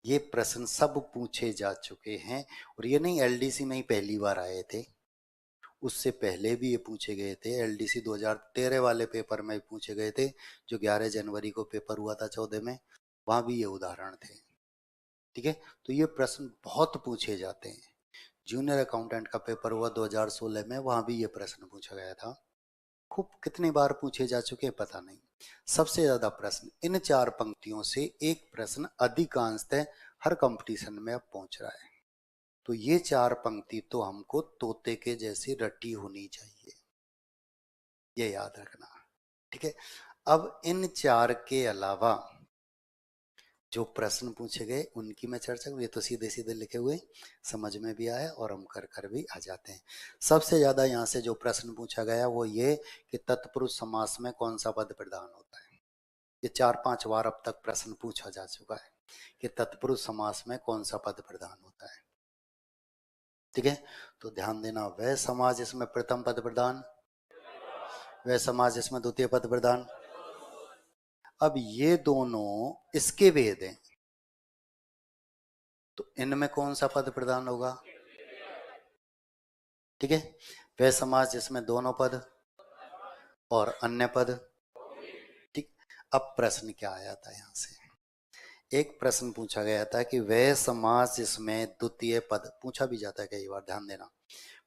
ये प्रश्न सब पूछे जा चुके हैं और ये नहीं एलडीसी में ही पहली बार आए थे, उससे पहले भी ये पूछे गए थे। एलडीसी 2013 वाले पेपर में पूछे गए थे, जो 11 जनवरी को पेपर हुआ था 14 में, वहां भी ये उदाहरण थे। ठीक है, तो ये प्रश्न बहुत पूछे जाते हैं। जूनियर अकाउंटेंट का पेपर हुआ 2016 में, वहां भी ये प्रश्न पूछा गया था। खूब कितनी बार पूछे जा चुके हैं पता नहीं। सबसे ज्यादा प्रश्न इन 4 पंक्तियों से एक प्रश्न अधिकांशतः हर कंपटीशन में अब पहुंच रहा है। तो ये 4 पंक्ति तो हमको तोते के जैसी रटी होनी चाहिए, ये याद रखना। ठीक है, अब इन 4 के अलावा जो प्रश्न पूछे गए उनकी मैं चर्चा करूँ। ये तो सीधे सीधे लिखे हुए समझ में भी आया और हम कर कर भी आ जाते हैं। सबसे ज्यादा यहाँ से जो प्रश्न पूछा गया वो ये कि तत्पुरुष समास में कौन सा पद प्रधान होता है। ये 4-5 बार अब तक प्रश्न पूछा जा चुका है कि तत्पुरुष समास में कौन सा पद प्रधान होता है। ठीक है, तो ध्यान देना, वह समाज जिसमें प्रथम पद प्रधान, वह समाज जिसमें द्वितीय पद प्रधान। अब ये दोनों इसके भेद हैं, तो इनमें कौन सा पद प्रधान होगा। ठीक है, वह समाज जिसमें दोनों पद और अन्य पद। ठीक, अब प्रश्न क्या आया था यहां से, एक प्रश्न पूछा गया था कि वह समाज जिसमें द्वितीय पद, पूछा भी जाता है कई बार, ध्यान देना।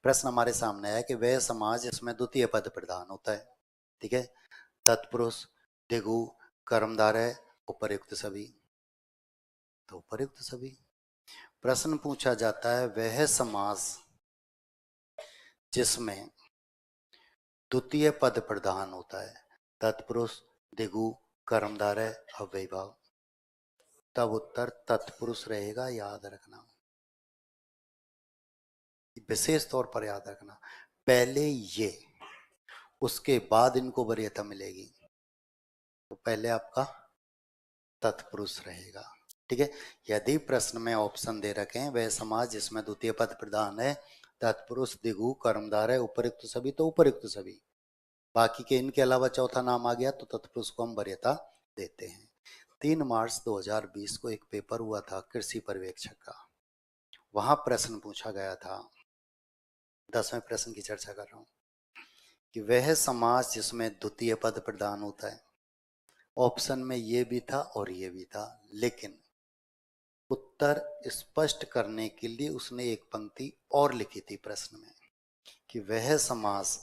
प्रश्न हमारे सामने आया कि वह समाज जिसमें द्वितीय पद प्रधान होता है। ठीक है, तत्पुरुष, दिगु, कर्मधारय, उपर्युक्त सभी। तो उपर्युक्त सभी प्रश्न पूछा जाता है, वह समास जिसमें द्वितीय पद प्रधान होता है, तत्पुरुष, दिगु, कर्मधारय, अव्ययीभाव। तब उत्तर तत्पुरुष रहेगा, याद रखना, विशेष तौर पर याद रखना। पहले ये, उसके बाद इनको वरीयता मिलेगी, तो पहले आपका तत्पुरुष रहेगा। ठीक है, यदि प्रश्न में ऑप्शन दे रखे हैं वह समाज जिसमें द्वितीय पद प्रधान है, तत्पुरुष, दिगु, कर्मधारय, उपयुक्त सभी, तो उपयुक्त सभी। बाकी के इनके अलावा चौथा नाम आ गया तो तत्पुरुष को हम वरीयता देते हैं। 3 मार्च 2020 को एक पेपर हुआ था कृषि पर्यवेक्षक का, वहां प्रश्न पूछा गया था, 10वें प्रश्न की चर्चा कर रहा हूं, कि वह समाज जिसमें द्वितीय पद प्रधान होता है। ऑप्शन में ये भी था और ये भी था, लेकिन उत्तर स्पष्ट करने के लिए उसने एक पंक्ति और लिखी थी प्रश्न में कि वह समास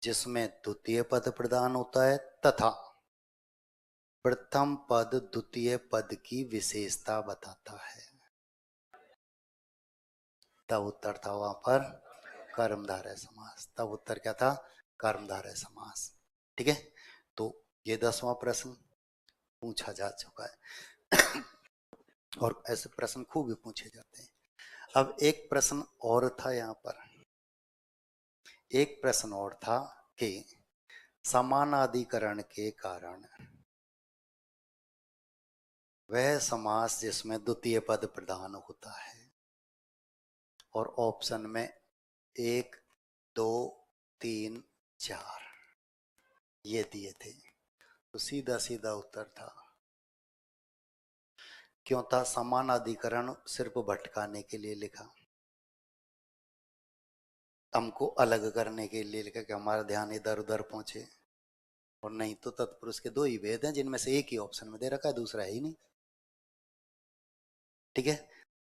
जिसमें द्वितीय पद प्रधान होता है तथा प्रथम पद द्वितीय पद की विशेषता बताता है। तब उत्तर था वहां पर कर्मधारय समास। तब उत्तर क्या था? कर्मधारय समास। ठीक है, तो ये 10वां प्रश्न पूछा जा चुका है और ऐसे प्रश्न खूब भी पूछे जाते हैं। अब एक प्रश्न और था यहाँ पर, एक प्रश्न और था कि समानाधिकरण के कारण वह समास जिसमें द्वितीय पद प्रधान होता है, और ऑप्शन में 1 2 3 4 ये दिए थे, तो सीधा सीधा उत्तर था। क्यों था? समानाधिकरण सिर्फ भटकाने के लिए लिखा, हमको अलग करने के लिए लिखा कि हमारा ध्यान इधर उधर पहुंचे, और नहीं तो तत्पुरुष के 2 ही भेद हैं जिनमें से एक ही ऑप्शन में दे रखा है, दूसरा है ही नहीं। ठीक है,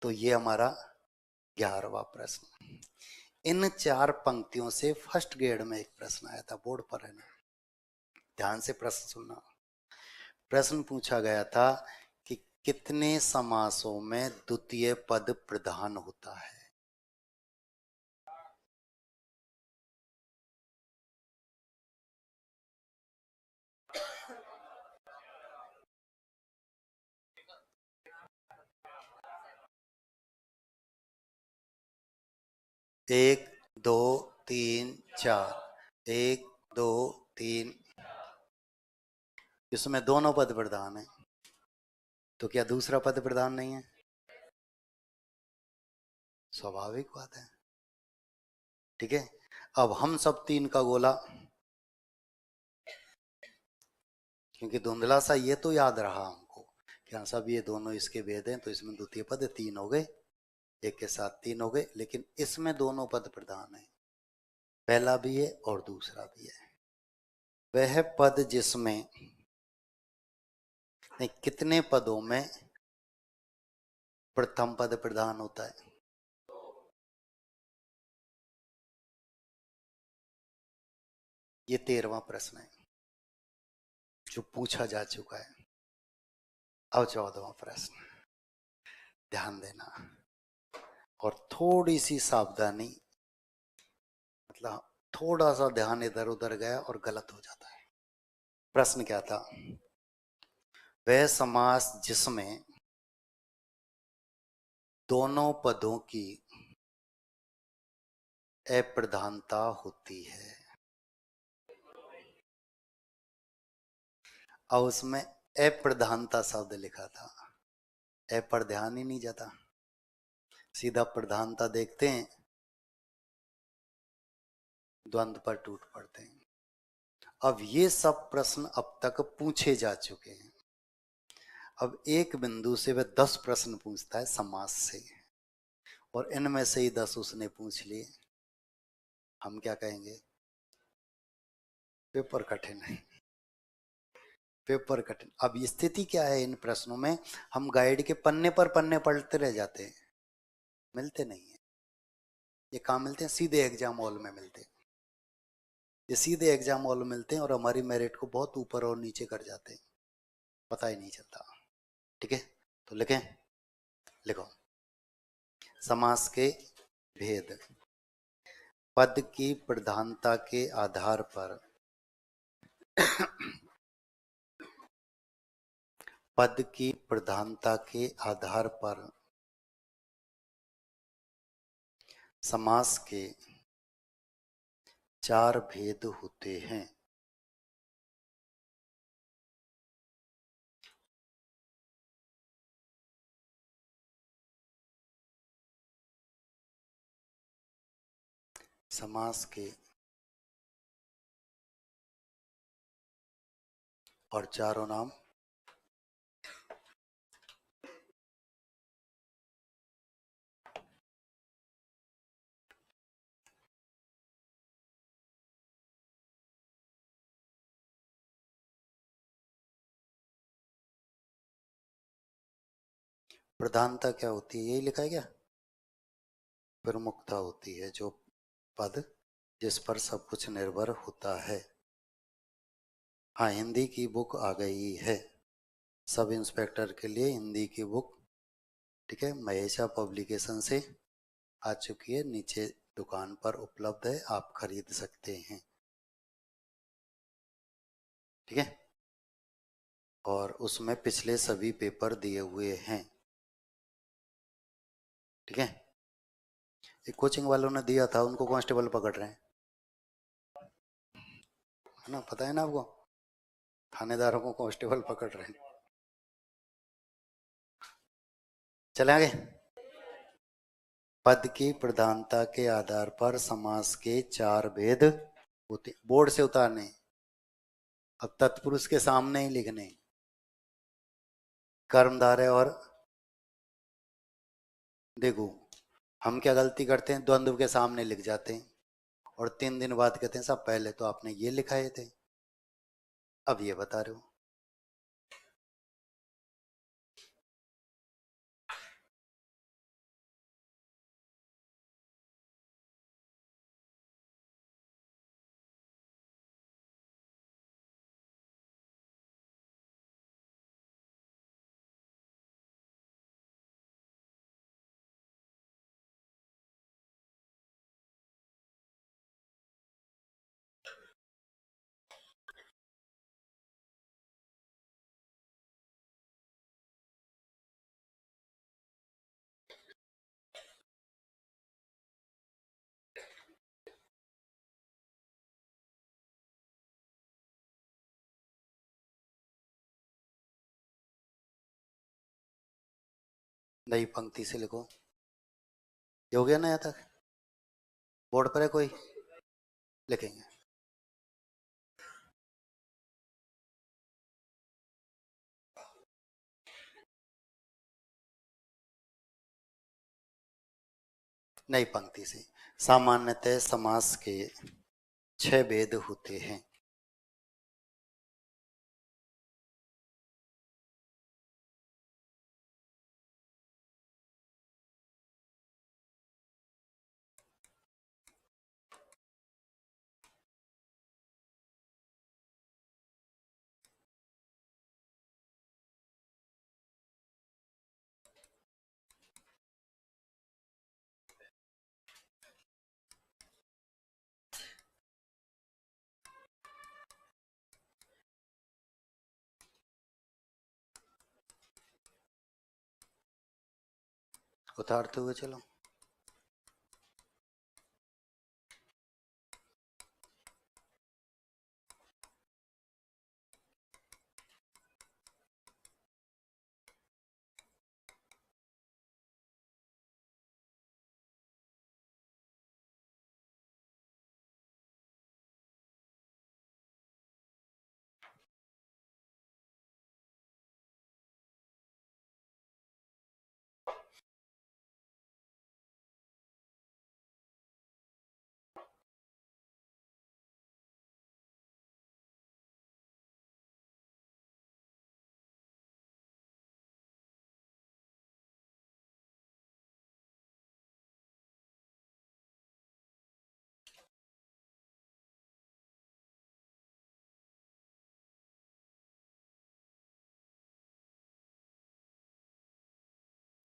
तो ये हमारा 11वां प्रश्न। इन 4 पंक्तियों से फर्स्ट ग्रेड में एक प्रश्न आया था, बोर्ड पर है ना, ध्यान से प्रश्न सुनना। प्रश्न पूछा गया था कि कितने समासों में द्वितीय पद प्रधान होता है? एक, दो, तीन, चार। 1 2 3। इसमें दोनों पद प्रधान है, तो क्या दूसरा पद प्रधान नहीं है? स्वाभाविक बात है। ठीक है, अब हम सब 3 का गोला, क्योंकि धुंधला सा ये तो याद रहा हमको कि हाँ सब ये दोनों इसके भेद हैं, तो इसमें द्वितीय पद 3 हो गए, एक के साथ 3 हो गए, लेकिन इसमें दोनों पद प्रधान है, पहला भी है और दूसरा भी है। वह पद जिसमें नहीं, कितने पदों में प्रथम पद प्रधान होता है? ये 13वां प्रश्न है जो पूछा जा चुका है। अब 14वां प्रश्न, ध्यान देना और थोड़ी सी सावधानी, मतलब थोड़ा सा ध्यान इधर उधर गया और गलत हो जाता है। प्रश्न क्या था? वह समास जिसमें दोनों पदों की अप्रधानता होती है। और उसमें अप्रधानता शब्द लिखा था, अ पर ध्यान ही नहीं जाता, सीधा प्रधानता देखते हैं, द्वंद्व पर टूट पड़ते हैं। अब ये सब प्रश्न अब तक पूछे जा चुके हैं। अब एक बिंदु से वह 10 प्रश्न पूछता है समास से, और इनमें से ही 10 उसने पूछ लिए। हम क्या कहेंगे? पेपर कठिन है, पेपर कठिन। अब स्थिति क्या है इन प्रश्नों में? हम गाइड के पन्ने पर पन्ने पढ़ते रह जाते हैं, मिलते नहीं है। ये कहाँ मिलते हैं? सीधे एग्जाम हॉल में मिलते हैं। ये सीधे एग्जाम हॉल में मिलते हैं और हमारी मेरिट को बहुत ऊपर और नीचे कर जाते हैं, पता ही नहीं चलता। ठीक है, तो लिखें, लिखो। समास के भेद। पद की प्रधानता के आधार पर पद की प्रधानता के आधार पर समास के 4 भेद होते हैं। समास के और चारों नाम प्रधानता क्या होती है, यही लिखा है क्या? प्रमुखता होती है जो पद जिस पर सब कुछ निर्भर होता है। हाँ, हिंदी की बुक आ गई है, सब इंस्पेक्टर के लिए हिंदी की बुक, ठीक है, महेशा पब्लिकेशन से आ चुकी है, नीचे दुकान पर उपलब्ध है, आप खरीद सकते हैं, ठीक है। और उसमें पिछले सभी पेपर दिए हुए हैं, ठीक है। एक कोचिंग वालों ने दिया था, उनको कांस्टेबल पकड़ रहे हैं, है ना, पता है ना आपको, थानेदारों को कांस्टेबल पकड़ रहे हैं। चले आगे। पद की प्रधानता के आधार पर समास के चार भेद होते, बोर्ड से उतारने, अब तत्पुरुष के सामने ही लिखने, कर्मधारय और, देखो हम क्या गलती करते हैं, द्वंद्व के सामने लिख जाते हैं और 3 दिन बाद कहते हैं साहब पहले तो आपने ये लिखाए थे, अब ये बता रहे हो। नई पंक्ति से लिखो, ये हो गया ना, यहाँ तक बोर्ड पर है कोई, लिखेंगे। नई पंक्ति से, सामान्यतः समास के 6 भेद होते हैं। उतारते हुए चलो।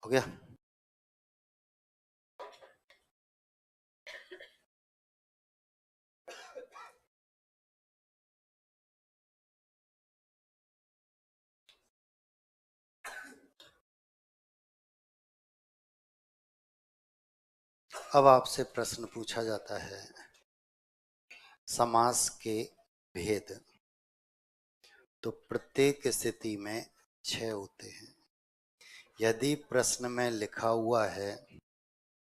हो गया। अब आपसे प्रश्न पूछा जाता है, समास के भेद, तो प्रत्येक स्थिति में 6 होते हैं। यदि प्रश्न में लिखा हुआ है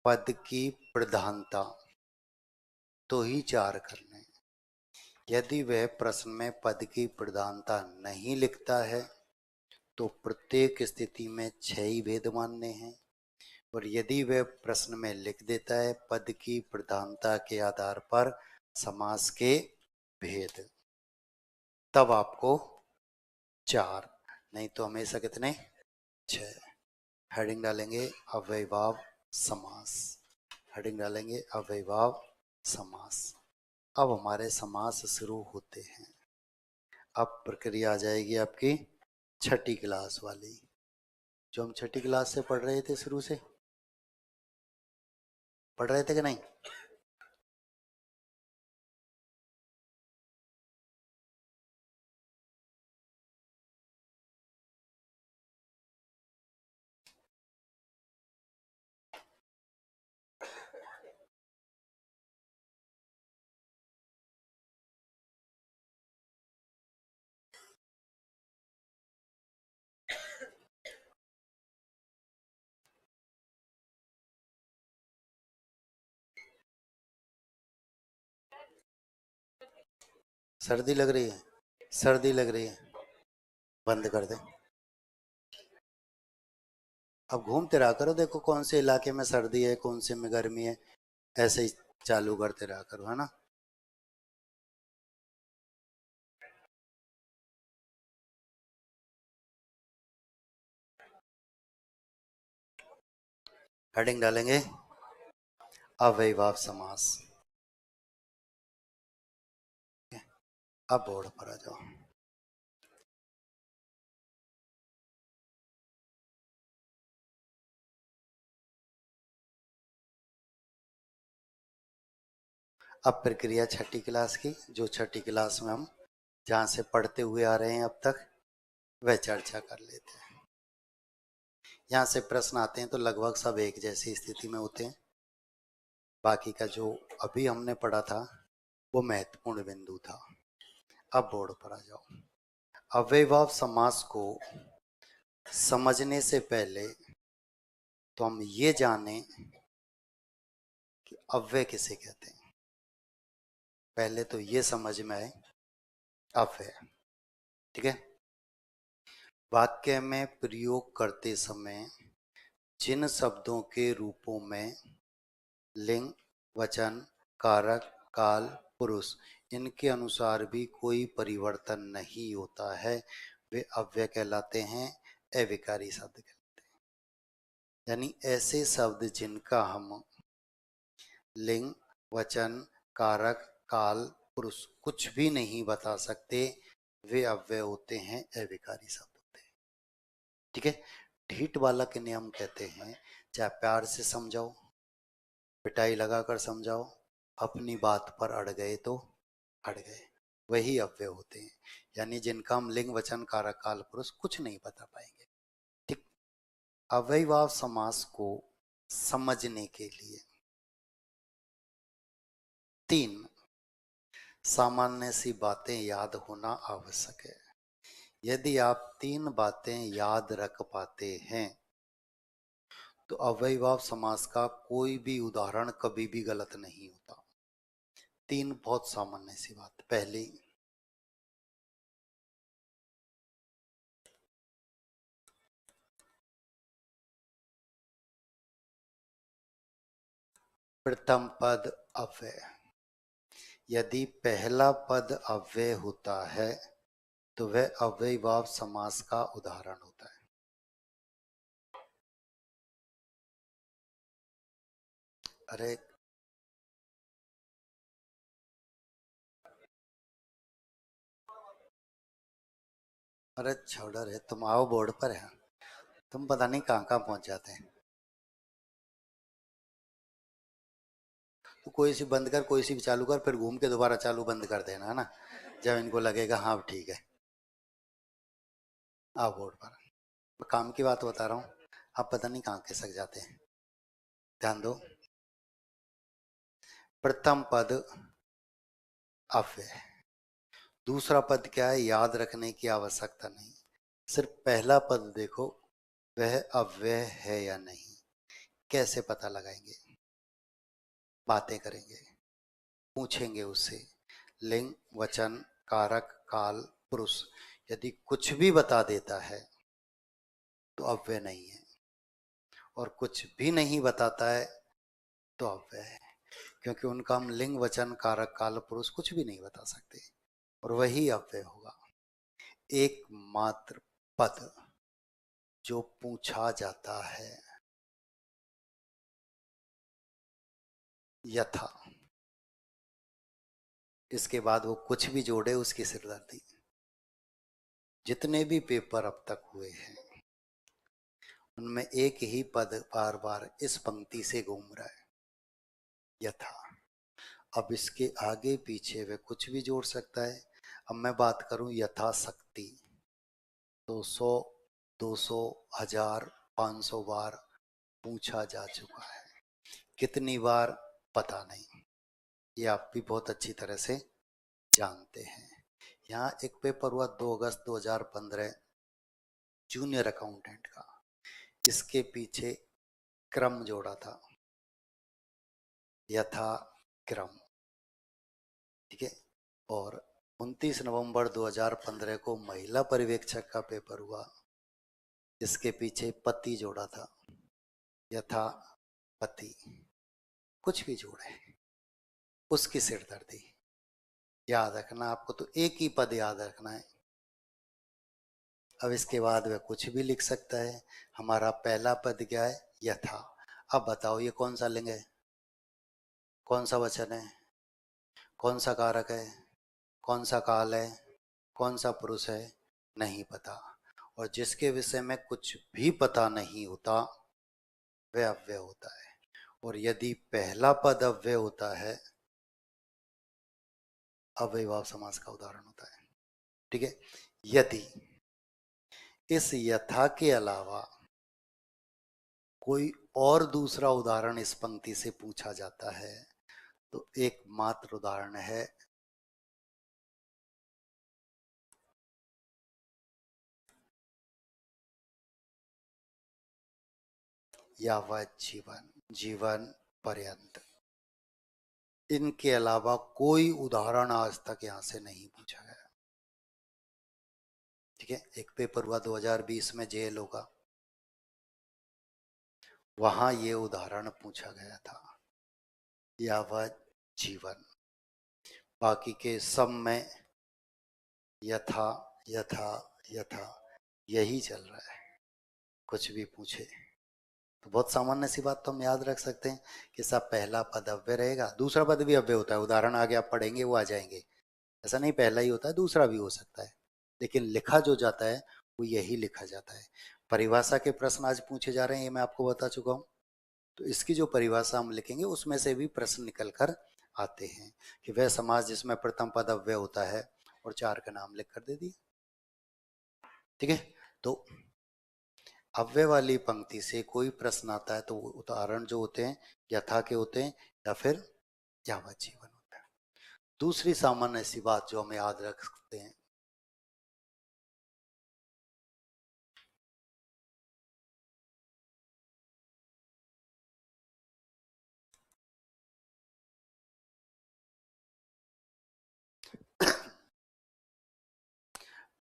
पद की प्रधानता, तो ही 4 करने। यदि वह प्रश्न में पद की प्रधानता नहीं लिखता है तो प्रत्येक स्थिति में 6 ही भेद मानने हैं। और यदि वह प्रश्न में लिख देता है पद की प्रधानता के आधार पर समास के भेद, तब आपको 4, नहीं तो हमेशा कितने, 6। हेडिंग डालेंगे अव्ययीभाव समास, हेडिंग डालेंगे अव्ययीभाव समास। अब हमारे समास शुरू होते हैं। अब प्रक्रिया आ जाएगी आपकी छठी क्लास वाली, जो हम छठी क्लास से पढ़ रहे थे, शुरू से पढ़ रहे थे कि नहीं? सर्दी लग रही है, सर्दी लग रही है, बंद कर दे। अब घूमते रहा करो, देखो कौन से इलाके में सर्दी है, कौन से में गर्मी है, ऐसे ही चालू करते रहा करो, है ना। हेडिंग डालेंगे अव्ययीभाव समास। अब बोर्ड पर आ जाओ। अब प्रक्रिया छठी क्लास की, जो छठी क्लास में हम जहाँ से पढ़ते हुए आ रहे हैं अब तक, वह चर्चा कर लेते हैं। यहाँ से प्रश्न आते हैं तो लगभग सब एक जैसी स्थिति में होते हैं। बाकी का जो अभी हमने पढ़ा था वो महत्वपूर्ण बिंदु था। अब बोर्ड पर आ जाओ। अव्ययीभाव समास को समझने से पहले तो हम ये जानें कि अव्यय किसे कहते हैं। पहले तो ये समझ में आए अव्यय, ठीक है। वाक्य में प्रयोग करते समय जिन शब्दों के रूपों में लिंग, वचन, कारक, काल, पुरुष इनके अनुसार भी कोई परिवर्तन नहीं होता है, वे अव्यय कहलाते हैं, अविकारी शब्द कहलाते हैं। यानी ऐसे शब्द जिनका हम लिंग, वचन, कारक, काल, पुरुष कुछ भी नहीं बता सकते, वे अव्यय होते हैं, अविकारी शब्द होते हैं, ठीक है। ढीठ वाला के नियम कहते हैं, चाहे प्यार से समझाओ, पिटाई लगाकर समझाओ, अपनी बात पर अड़ गए तो अड़ गए, वही अव्यय होते हैं। यानी जिनका हम लिंग, वचन, कारक, काल, पुरुष कुछ नहीं बता पाएंगे, ठीक। अव्ययीभाव समास को समझने के लिए तीन सामान्य सी बातें याद होना आवश्यक है। यदि आप तीन बातें याद रख पाते हैं तो अव्ययीभाव समास का कोई भी उदाहरण कभी भी गलत नहीं होता। तीन बहुत सामान्य सी बात। पहली, प्रथम पद अव्यय। यदि पहला पद अव्यय होता है तो वह अव्ययीभाव समास का उदाहरण होता है। अरे अरे छोड़ो रे, तुम आओ बोर्ड पर है, तुम पता नहीं कहाँ कहाँ पहुंच जाते हैं। तो कोई सी बंद कर, कोई सी भी चालू कर, फिर घूम के दोबारा चालू बंद कर देना, है ना, जब इनको लगेगा हाँ ठीक है। आओ बोर्ड पर। मैं काम की बात बता रहा हूँ, आप पता नहीं कहाँ खिसक जाते हैं। ध्यान दो, प्रथम पद अव्यय, दूसरा पद क्या है, याद रखने की आवश्यकता नहीं, सिर्फ पहला पद देखो वह अव्यय है या नहीं। कैसे पता लगाएंगे? बातें करेंगे, पूछेंगे उससे, लिंग, वचन, कारक, काल, पुरुष यदि कुछ भी बता देता है तो अव्यय नहीं है, और कुछ भी नहीं बताता है तो अव्यय है, क्योंकि उनका हम लिंग, वचन, कारक, काल, पुरुष कुछ भी नहीं बता सकते, और वही अव्यय होगा। एकमात्र पद जो पूछा जाता है। यथा, इसके बाद वो कुछ भी जोड़े उसकी सिरदर्दी। जितने भी पेपर अब तक हुए हैं उनमें एक ही पद बार बार इस पंक्ति से घूम रहा है, यथा। अब इसके आगे पीछे वह कुछ भी जोड़ सकता है। अब मैं बात करूं यथाशक्ति, तो 100, 200, 1000, 500 बार पूछा जा चुका है। कितनी बार पता नहीं, ये आप भी बहुत अच्छी तरह से जानते हैं। यहाँ एक पेपर हुआ 2 अगस्त 2015 जूनियर अकाउंटेंट का, इसके पीछे क्रम जोड़ा था, यथा क्रम, ठीक है। और 29 नवंबर 2015 को महिला पर्यवेक्षक का पेपर हुआ, इसके पीछे पति जोड़ा था, यथा पति। कुछ भी जोड़े उसकी सिरदर्दी। याद रखना आपको, तो एक ही पद याद रखना है। अब इसके बाद वह कुछ भी लिख सकता है। हमारा पहला पद क्या है, यथा। अब बताओ ये कौन सा लिंग है, कौन सा वचन है, कौन सा कारक है, कौन सा काल है, कौन सा पुरुष है, नहीं पता। और जिसके विषय में कुछ भी पता नहीं होता वह अव्यय होता है। और यदि पहला पद अव्यय होता है, अव्ययभाव समास का उदाहरण होता है, ठीक है। यदि इस यथा के अलावा कोई और दूसरा उदाहरण इस पंक्ति से पूछा जाता है तो एकमात्र उदाहरण है यावत जीवन, जीवन पर्यंत। इनके अलावा कोई उदाहरण आज तक यहां से नहीं पूछा गया, ठीक है। एक पेपर हुआ 2020 में जेएलओ का, वहां ये उदाहरण पूछा गया था, यावत जीवन। बाकी के सब में यथा यथा यथा यही चल रहा है, कुछ भी पूछे तो बहुत सामान्य सी बात तो हम याद रख सकते हैं कि सब पहला पद अव्यय रहेगा, दूसरा पद भी अव्यय होता है। उदाहरण आगे आप पढ़ेंगे वो आ जाएंगे। ऐसा नहीं पहला ही होता है, दूसरा भी हो सकता है, लेकिन लिखा जो जाता है वो यही लिखा जाता है। परिभाषा के प्रश्न आज पूछे जा रहे हैं, ये मैं आपको बता चुका हूँ। तो इसकी जो परिभाषा हम लिखेंगे उसमें से भी प्रश्न निकल कर आते हैं कि वह समाज जिसमें प्रथम पद अव्यय होता है, और 4 का नाम लिख कर दे दिए, ठीक है। तो अव्यय वाली पंक्ति से कोई प्रश्न आता है तो उदाहरण जो होते हैं यथा के होते हैं या फिर यावत जीवन होता है। दूसरी सामान्य सी बात जो हम याद रख सकते हैं,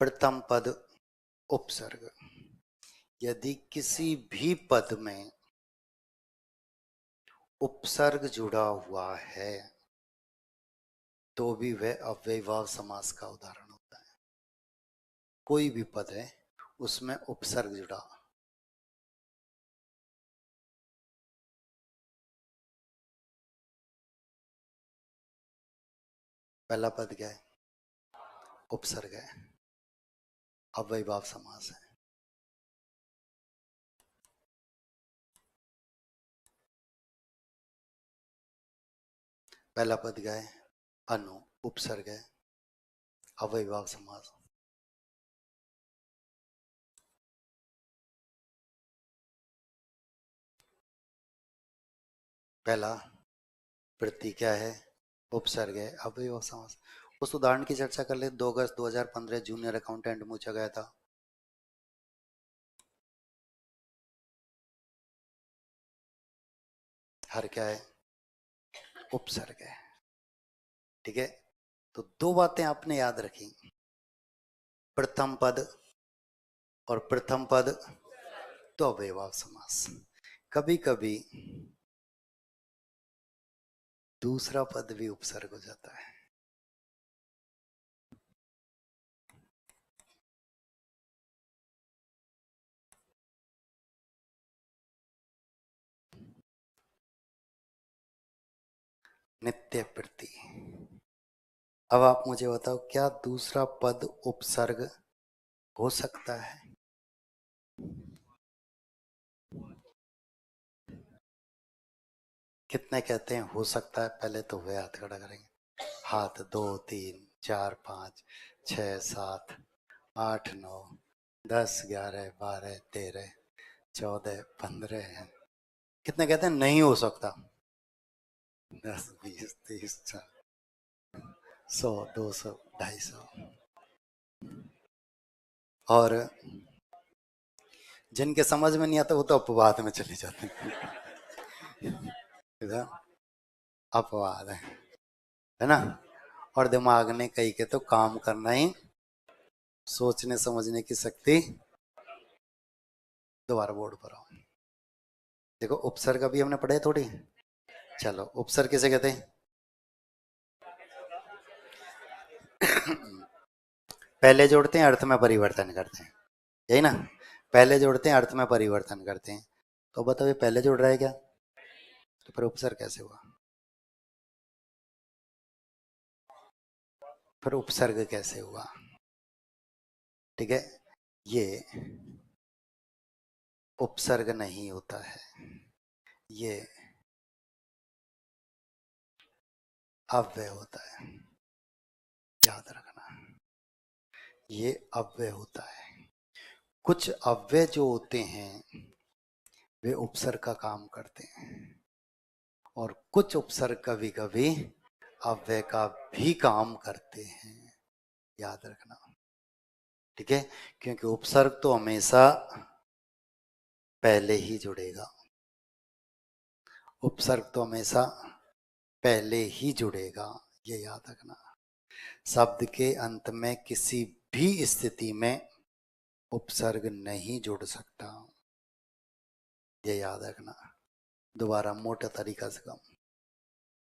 प्रथम पद उपसर्ग। यदि किसी भी पद में उपसर्ग जुड़ा हुआ है तो भी वह अव्ययभाव समास का उदाहरण होता है। कोई भी पद है उसमें उपसर्ग जुड़ा, पहला पद क्या है, उपसर्ग है, अव्ययभाव समास है। पहला पद क्या है, अनु, उपसर्ग है, अव्ययभाव समास। पहला प्रति क्या है, उपसर्ग है, अव्ययभाव समास। उस उदाहरण की चर्चा कर ले। 2 अगस्त 2015 जूनियर अकाउंटेंट पूछा गया था। हर क्या है, उपसर्ग है, ठीक है। तो 2 बातें आपने याद रखी, प्रथम पद और प्रथम पद तो अव्ययभाव समास। कभी कभी दूसरा पद भी उपसर्ग हो जाता है। नित्य प्रति। अब आप मुझे बताओ, क्या दूसरा पद उपसर्ग हो सकता है? कितने कहते हैं हो सकता है? पहले तो वे हाथ खड़ा करेंगे। हाथ 2 3 4 5 6 7 8 9 10 11 12 13 14 15। कितने कहते हैं नहीं हो सकता? 10 20 30 100 200 250। और जिनके समझ में नहीं आता वो तो अपवाद में चले जाते हैं। अपवाद है ना। और दिमाग ने कही के तो काम करना ही, सोचने समझने की शक्ति। दोबारा बोर्ड पर आओ। देखो उपसर्ग अभी हमने पढ़े थोड़ी। चलो उपसर्ग किसे कहते हैं? पहले जोड़ते हैं, अर्थ में परिवर्तन करते हैं, यही ना। पहले जोड़ते हैं, अर्थ में परिवर्तन करते हैं। तो बताओ ये पहले जोड़ रहा है क्या? तो फिर उपसर्ग कैसे हुआ? फिर उपसर्ग कैसे हुआ? ठीक है, ये उपसर्ग नहीं होता है, ये अव्यय होता है। याद रखना, ये अव्यय होता है। कुछ अव्यय जो होते हैं वे उपसर्ग का काम करते हैं, और कुछ उपसर्ग कभी कभी अव्यय का भी काम करते हैं। याद रखना, ठीक है। क्योंकि उपसर्ग तो हमेशा पहले ही जुड़ेगा, उपसर्ग तो हमेशा पहले ही जुड़ेगा, ये याद रखना। शब्द के अंत में किसी भी स्थिति में उपसर्ग नहीं जुड़ सकता, ये याद रखना। दोबारा मोटा तरीका से कम,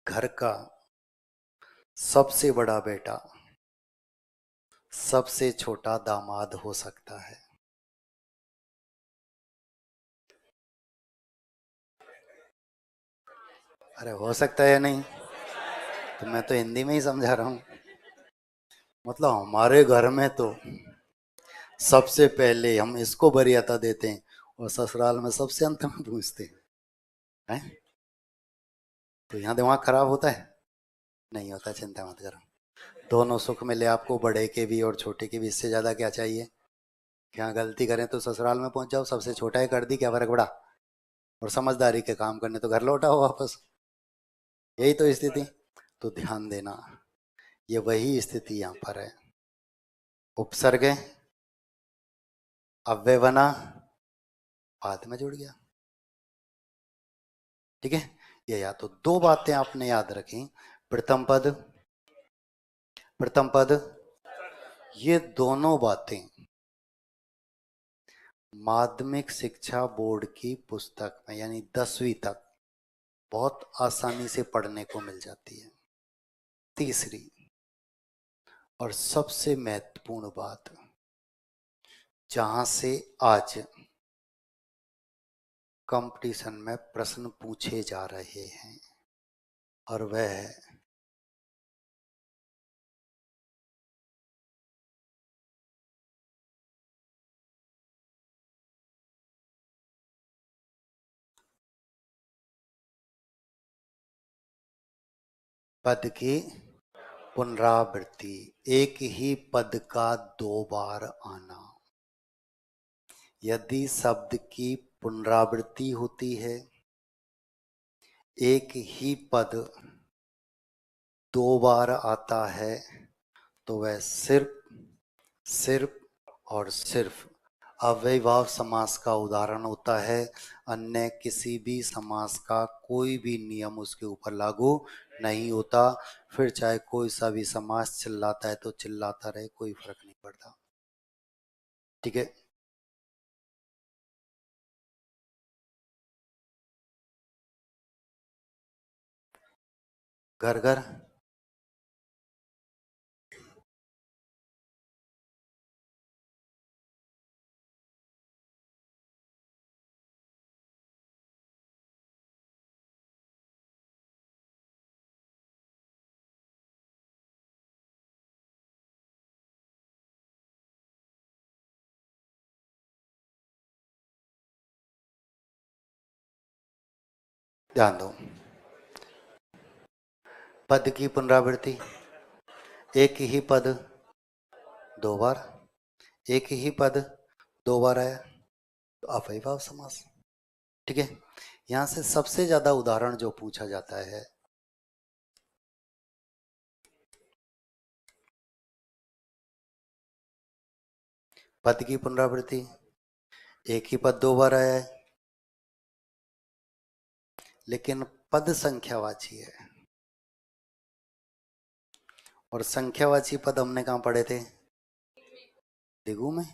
घर का सबसे बड़ा बेटा सबसे छोटा दामाद हो सकता है। अरे हो सकता है या नहीं? तो मैं तो हिंदी में ही समझा रहा हूं। मतलब हमारे घर में तो सबसे पहले हम इसको वरीयता देते हैं और ससुराल में सबसे अंत में पूछते हैं। तो यहाँ दिमाग खराब होता है? नहीं होता, चिंता मत करो। दोनों सुख मिले आपको, बड़े के भी और छोटे के भी। इससे ज्यादा क्या चाहिए? क्या गलती करें तो ससुराल में पहुंच जाओ, सबसे छोटा ही कर दी, क्या फर्क पड़ा? और समझदारी के काम करने तो घर लौटाओ वापस। यही तो स्थिति। तो ध्यान देना, ये वही स्थिति यहाँ पर है। उपसर्ग अव्यय बना, बाद में जुड़ गया, ठीक है। ये या तो दो बातें आपने याद रखी, प्रथम पद प्रथम पद, ये दोनों बातें माध्यमिक शिक्षा बोर्ड की पुस्तक में यानी 10वीं तक बहुत आसानी से पढ़ने को मिल जाती है। तीसरी और सबसे महत्वपूर्ण बात, जहां से आज कंपटीशन में प्रश्न पूछे जा रहे हैं, और वह है पद की पुनरावृत्ति। एक ही पद का दो बार आना। यदि शब्द की पुनरावृत्ति होती है, एक ही पद दो बार आता है, तो वह सिर्फ सिर्फ और सिर्फ अव्ययीभाव समास का उदाहरण होता है। अन्य किसी भी समास का कोई भी नियम उसके ऊपर लागू नहीं होता। फिर चाहे कोई सा भी समास चिल्लाता है तो चिल्लाता रहे, कोई फर्क नहीं पड़ता, ठीक है। घर घर ध्यान दो, पद की पुनरावृत्ति, एक ही पद दो बार, एक ही पद दो बार आया तो अव्ययीभाव समास। ठीक है, यहां से सबसे ज्यादा उदाहरण जो पूछा जाता है, पद की पुनरावृत्ति, एक ही पद दो बार आया है, लेकिन पद संख्यावाची है, और संख्यावाची पद हमने कहां पढ़े थे? दिगु में।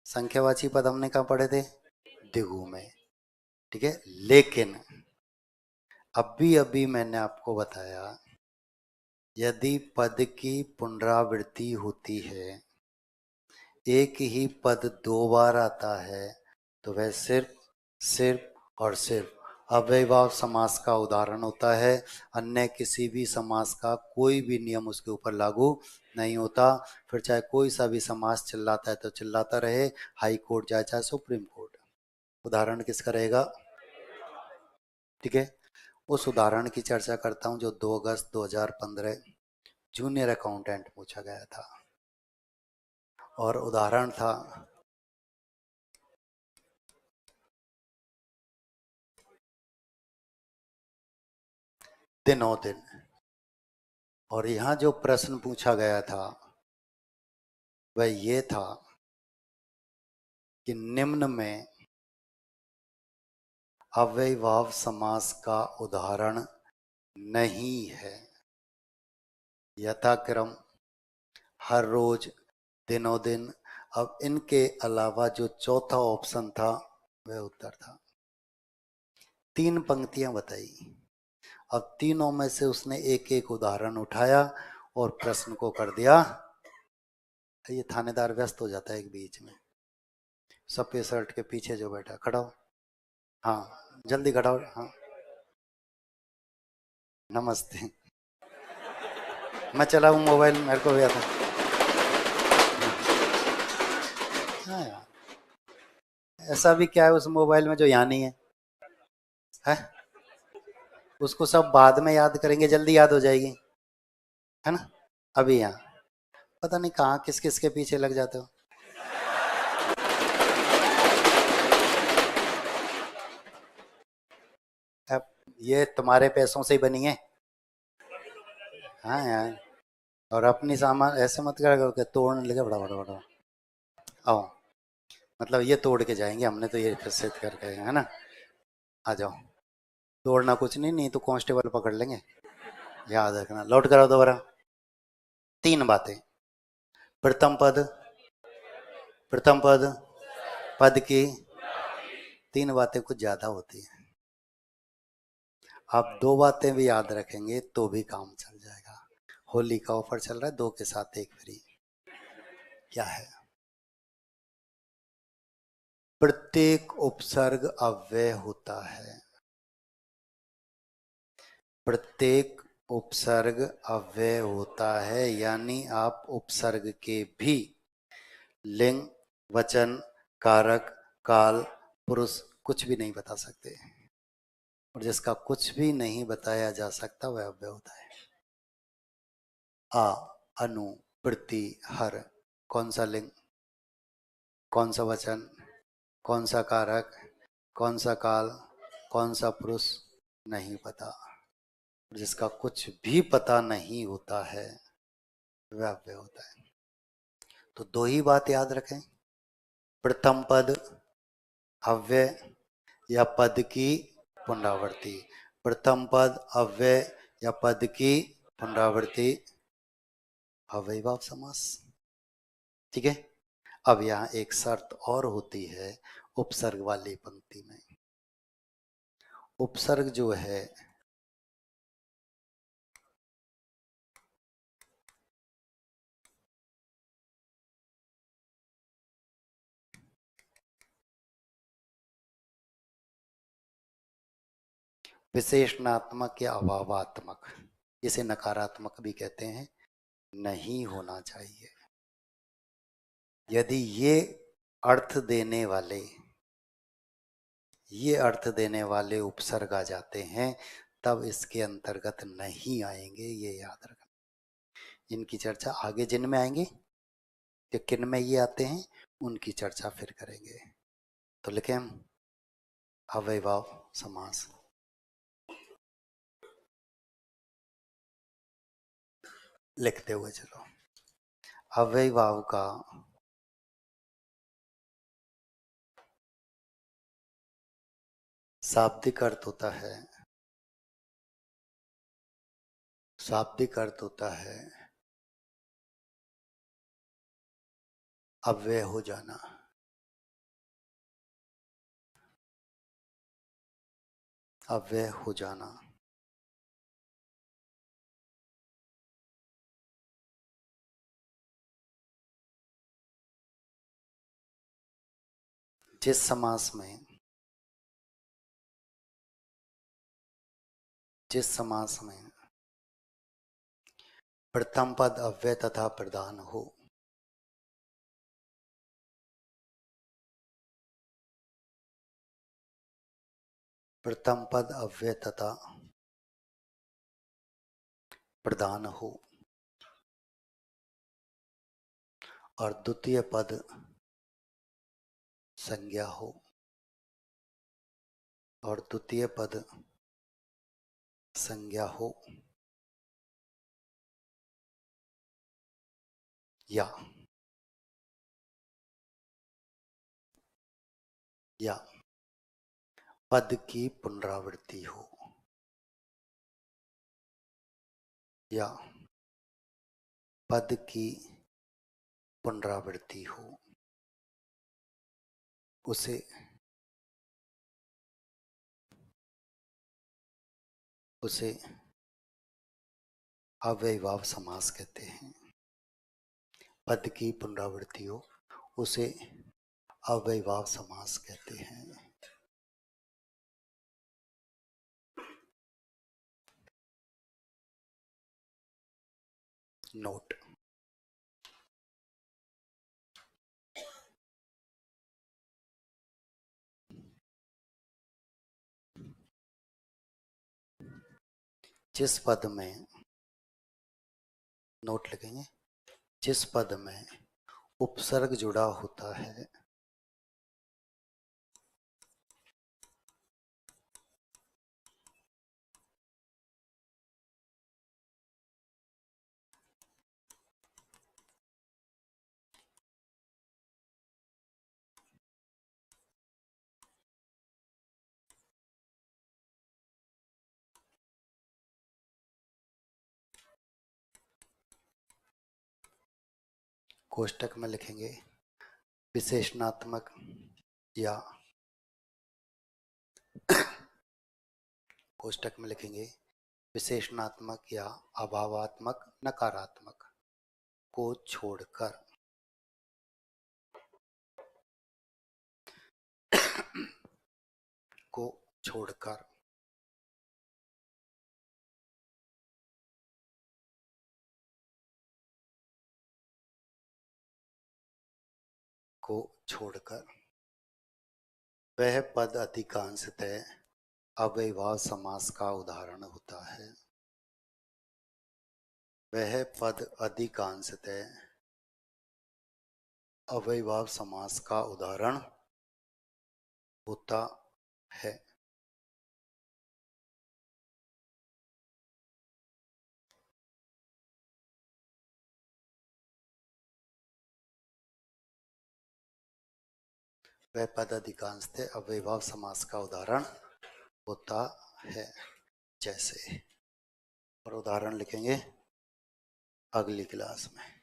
संख्यावाची पद हमने कहां पढ़े थे? दिगु में। ठीक है, लेकिन अभी अभी मैंने आपको बताया, यदि पद की पुनरावृत्ति होती है, एक ही पद दो बार आता है, तो वह सिर्फ सिर्फ और सिर्फ अव्ययीभाव समास का उदाहरण होता है। अन्य किसी भी समास का कोई भी नियम उसके ऊपर लागू नहीं होता। फिर चाहे कोई सा भी समास चिल्लाता है तो चिल्लाता रहे, हाई कोर्ट जाए चाहे सुप्रीम कोर्ट, उदाहरण किसका रहेगा? ठीक है, उस उदाहरण की चर्चा करता हूं जो 2 अगस्त 2015 जूनियर अकाउंटेंट पूछा गया था, और उदाहरण था दिनों दिन। और यहां जो प्रश्न पूछा गया था वह ये था कि निम्न में अव्ययीभाव समास का उदाहरण नहीं है, यथाक्रम, हर रोज, दिनों दिन। अब इनके अलावा जो चौथा ऑप्शन था वह उत्तर था। 3 पंक्तियां बताई, अब तीनों में से उसने एक एक उदाहरण उठाया और प्रश्न को कर दिया। ये थानेदार व्यस्त हो जाता है एक बीच में, सफेद शर्ट के पीछे जो बैठा, खड़ा हो, हाँ जल्दी खड़ा हो, हाँ नमस्ते। मैं चला हूँ मोबाइल, मेरे को भी आता। हाँ यार, ऐसा भी क्या है उस मोबाइल में जो यहाँ नहीं है? उसको सब बाद में याद करेंगे, जल्दी याद हो जाएगी, है ना? अभी यहाँ पता नहीं कहाँ किस किस के पीछे लग जाते हो। अब ये तुम्हारे पैसों से ही बनी है। हाँ यार, और अपनी सामान ऐसे मत करा करो कि तोड़ने लगे, बड़ा बड़ा बड़ा। आओ, मतलब ये तोड़ के जाएंगे, हमने तो ये फिर करके, है ना? आ जाओ, तोड़ना कुछ नहीं, नहीं तो कांस्टेबल पकड़ लेंगे, याद रखना। लौट कराओ दोबारा। 3 बातें, प्रथम पद, प्रथम पद, पद की, 3 बातें कुछ ज्यादा होती है। आप 2 बातें भी याद रखेंगे तो भी काम चल जाएगा। होली का ऑफर चल रहा है, 2 के साथ 1 फ्री। क्या है? प्रत्येक उपसर्ग अव्यय होता है, प्रत्येक उपसर्ग अव्यय होता है, यानी आप उपसर्ग के भी लिंग, वचन, कारक, काल, पुरुष कुछ भी नहीं बता सकते, और जिसका कुछ भी नहीं बताया जा सकता वह अव्यय होता है। आ, अनु, प्रति, हर, कौन सा लिंग, कौन सा वचन, कौन सा कारक, कौन सा काल, कौन सा पुरुष, नहीं पता। जिसका कुछ भी पता नहीं होता है वह अव्यय होता है। तो 2 ही बात याद रखें, प्रथम पद अव्यय या पद की पुनरावृत्ति, प्रथम पद अव्यय या पद की पुनरावृत्ति, अव्ययीभाव समास। ठीक है, अब यहाँ एक शर्त और होती है उपसर्ग वाली पंक्ति में। उपसर्ग जो है विशेषणात्मक या अभावात्मक, इसे नकारात्मक भी कहते हैं, नहीं होना चाहिए। यदि ये अर्थ देने वाले ये अर्थ देने वाले उपसर्ग आ जाते हैं तब इसके अंतर्गत नहीं आएंगे, ये याद रखना। इनकी चर्चा आगे जिन में आएंगे कि किन में ये आते हैं उनकी चर्चा फिर करेंगे। तो लिखें हम अव्ययभाव समास। लिखते हुए चलो। अव्ययभाव का शाब्दिक अर्थ होता है, शाब्दिक अर्थ होता है अव्यय हो जाना। अव्यय हो जाना। जिस समास में प्रथम पद अव्यय तथा प्रधान हो, प्रथम पद अव्यय तथा प्रधान हो और द्वितीय पद संज्ञा हो, और द्वितीय पद संज्ञा हो, या पद की पुनरावृत्ति हो, या पद की पुनरावृत्ति हो, उसे अव्ययभाव समास कहते हैं। पद की पुनरावृत्ति हो उसे अव्ययभाव समास कहते हैं। नोट। जिस पद में, नोट लिखेंगे, जिस पद में उपसर्ग जुड़ा होता है कोष्टक में लिखेंगे विशेषणात्मक या कोष्टक में लिखेंगे विशेषणात्मक या अभावात्मक नकारात्मक को छोड़कर को छोड़कर को छोड़कर वह पद अधिकांशतः अव्ययभाव समास का उदाहरण होता है। वह पद अधिकांशतः अव्ययभाव समास का उदाहरण होता है। वह पद अधिकांशतः अव्ययभाव समास का उदाहरण होता है। जैसे, और उदाहरण लिखेंगे अगली क्लास में।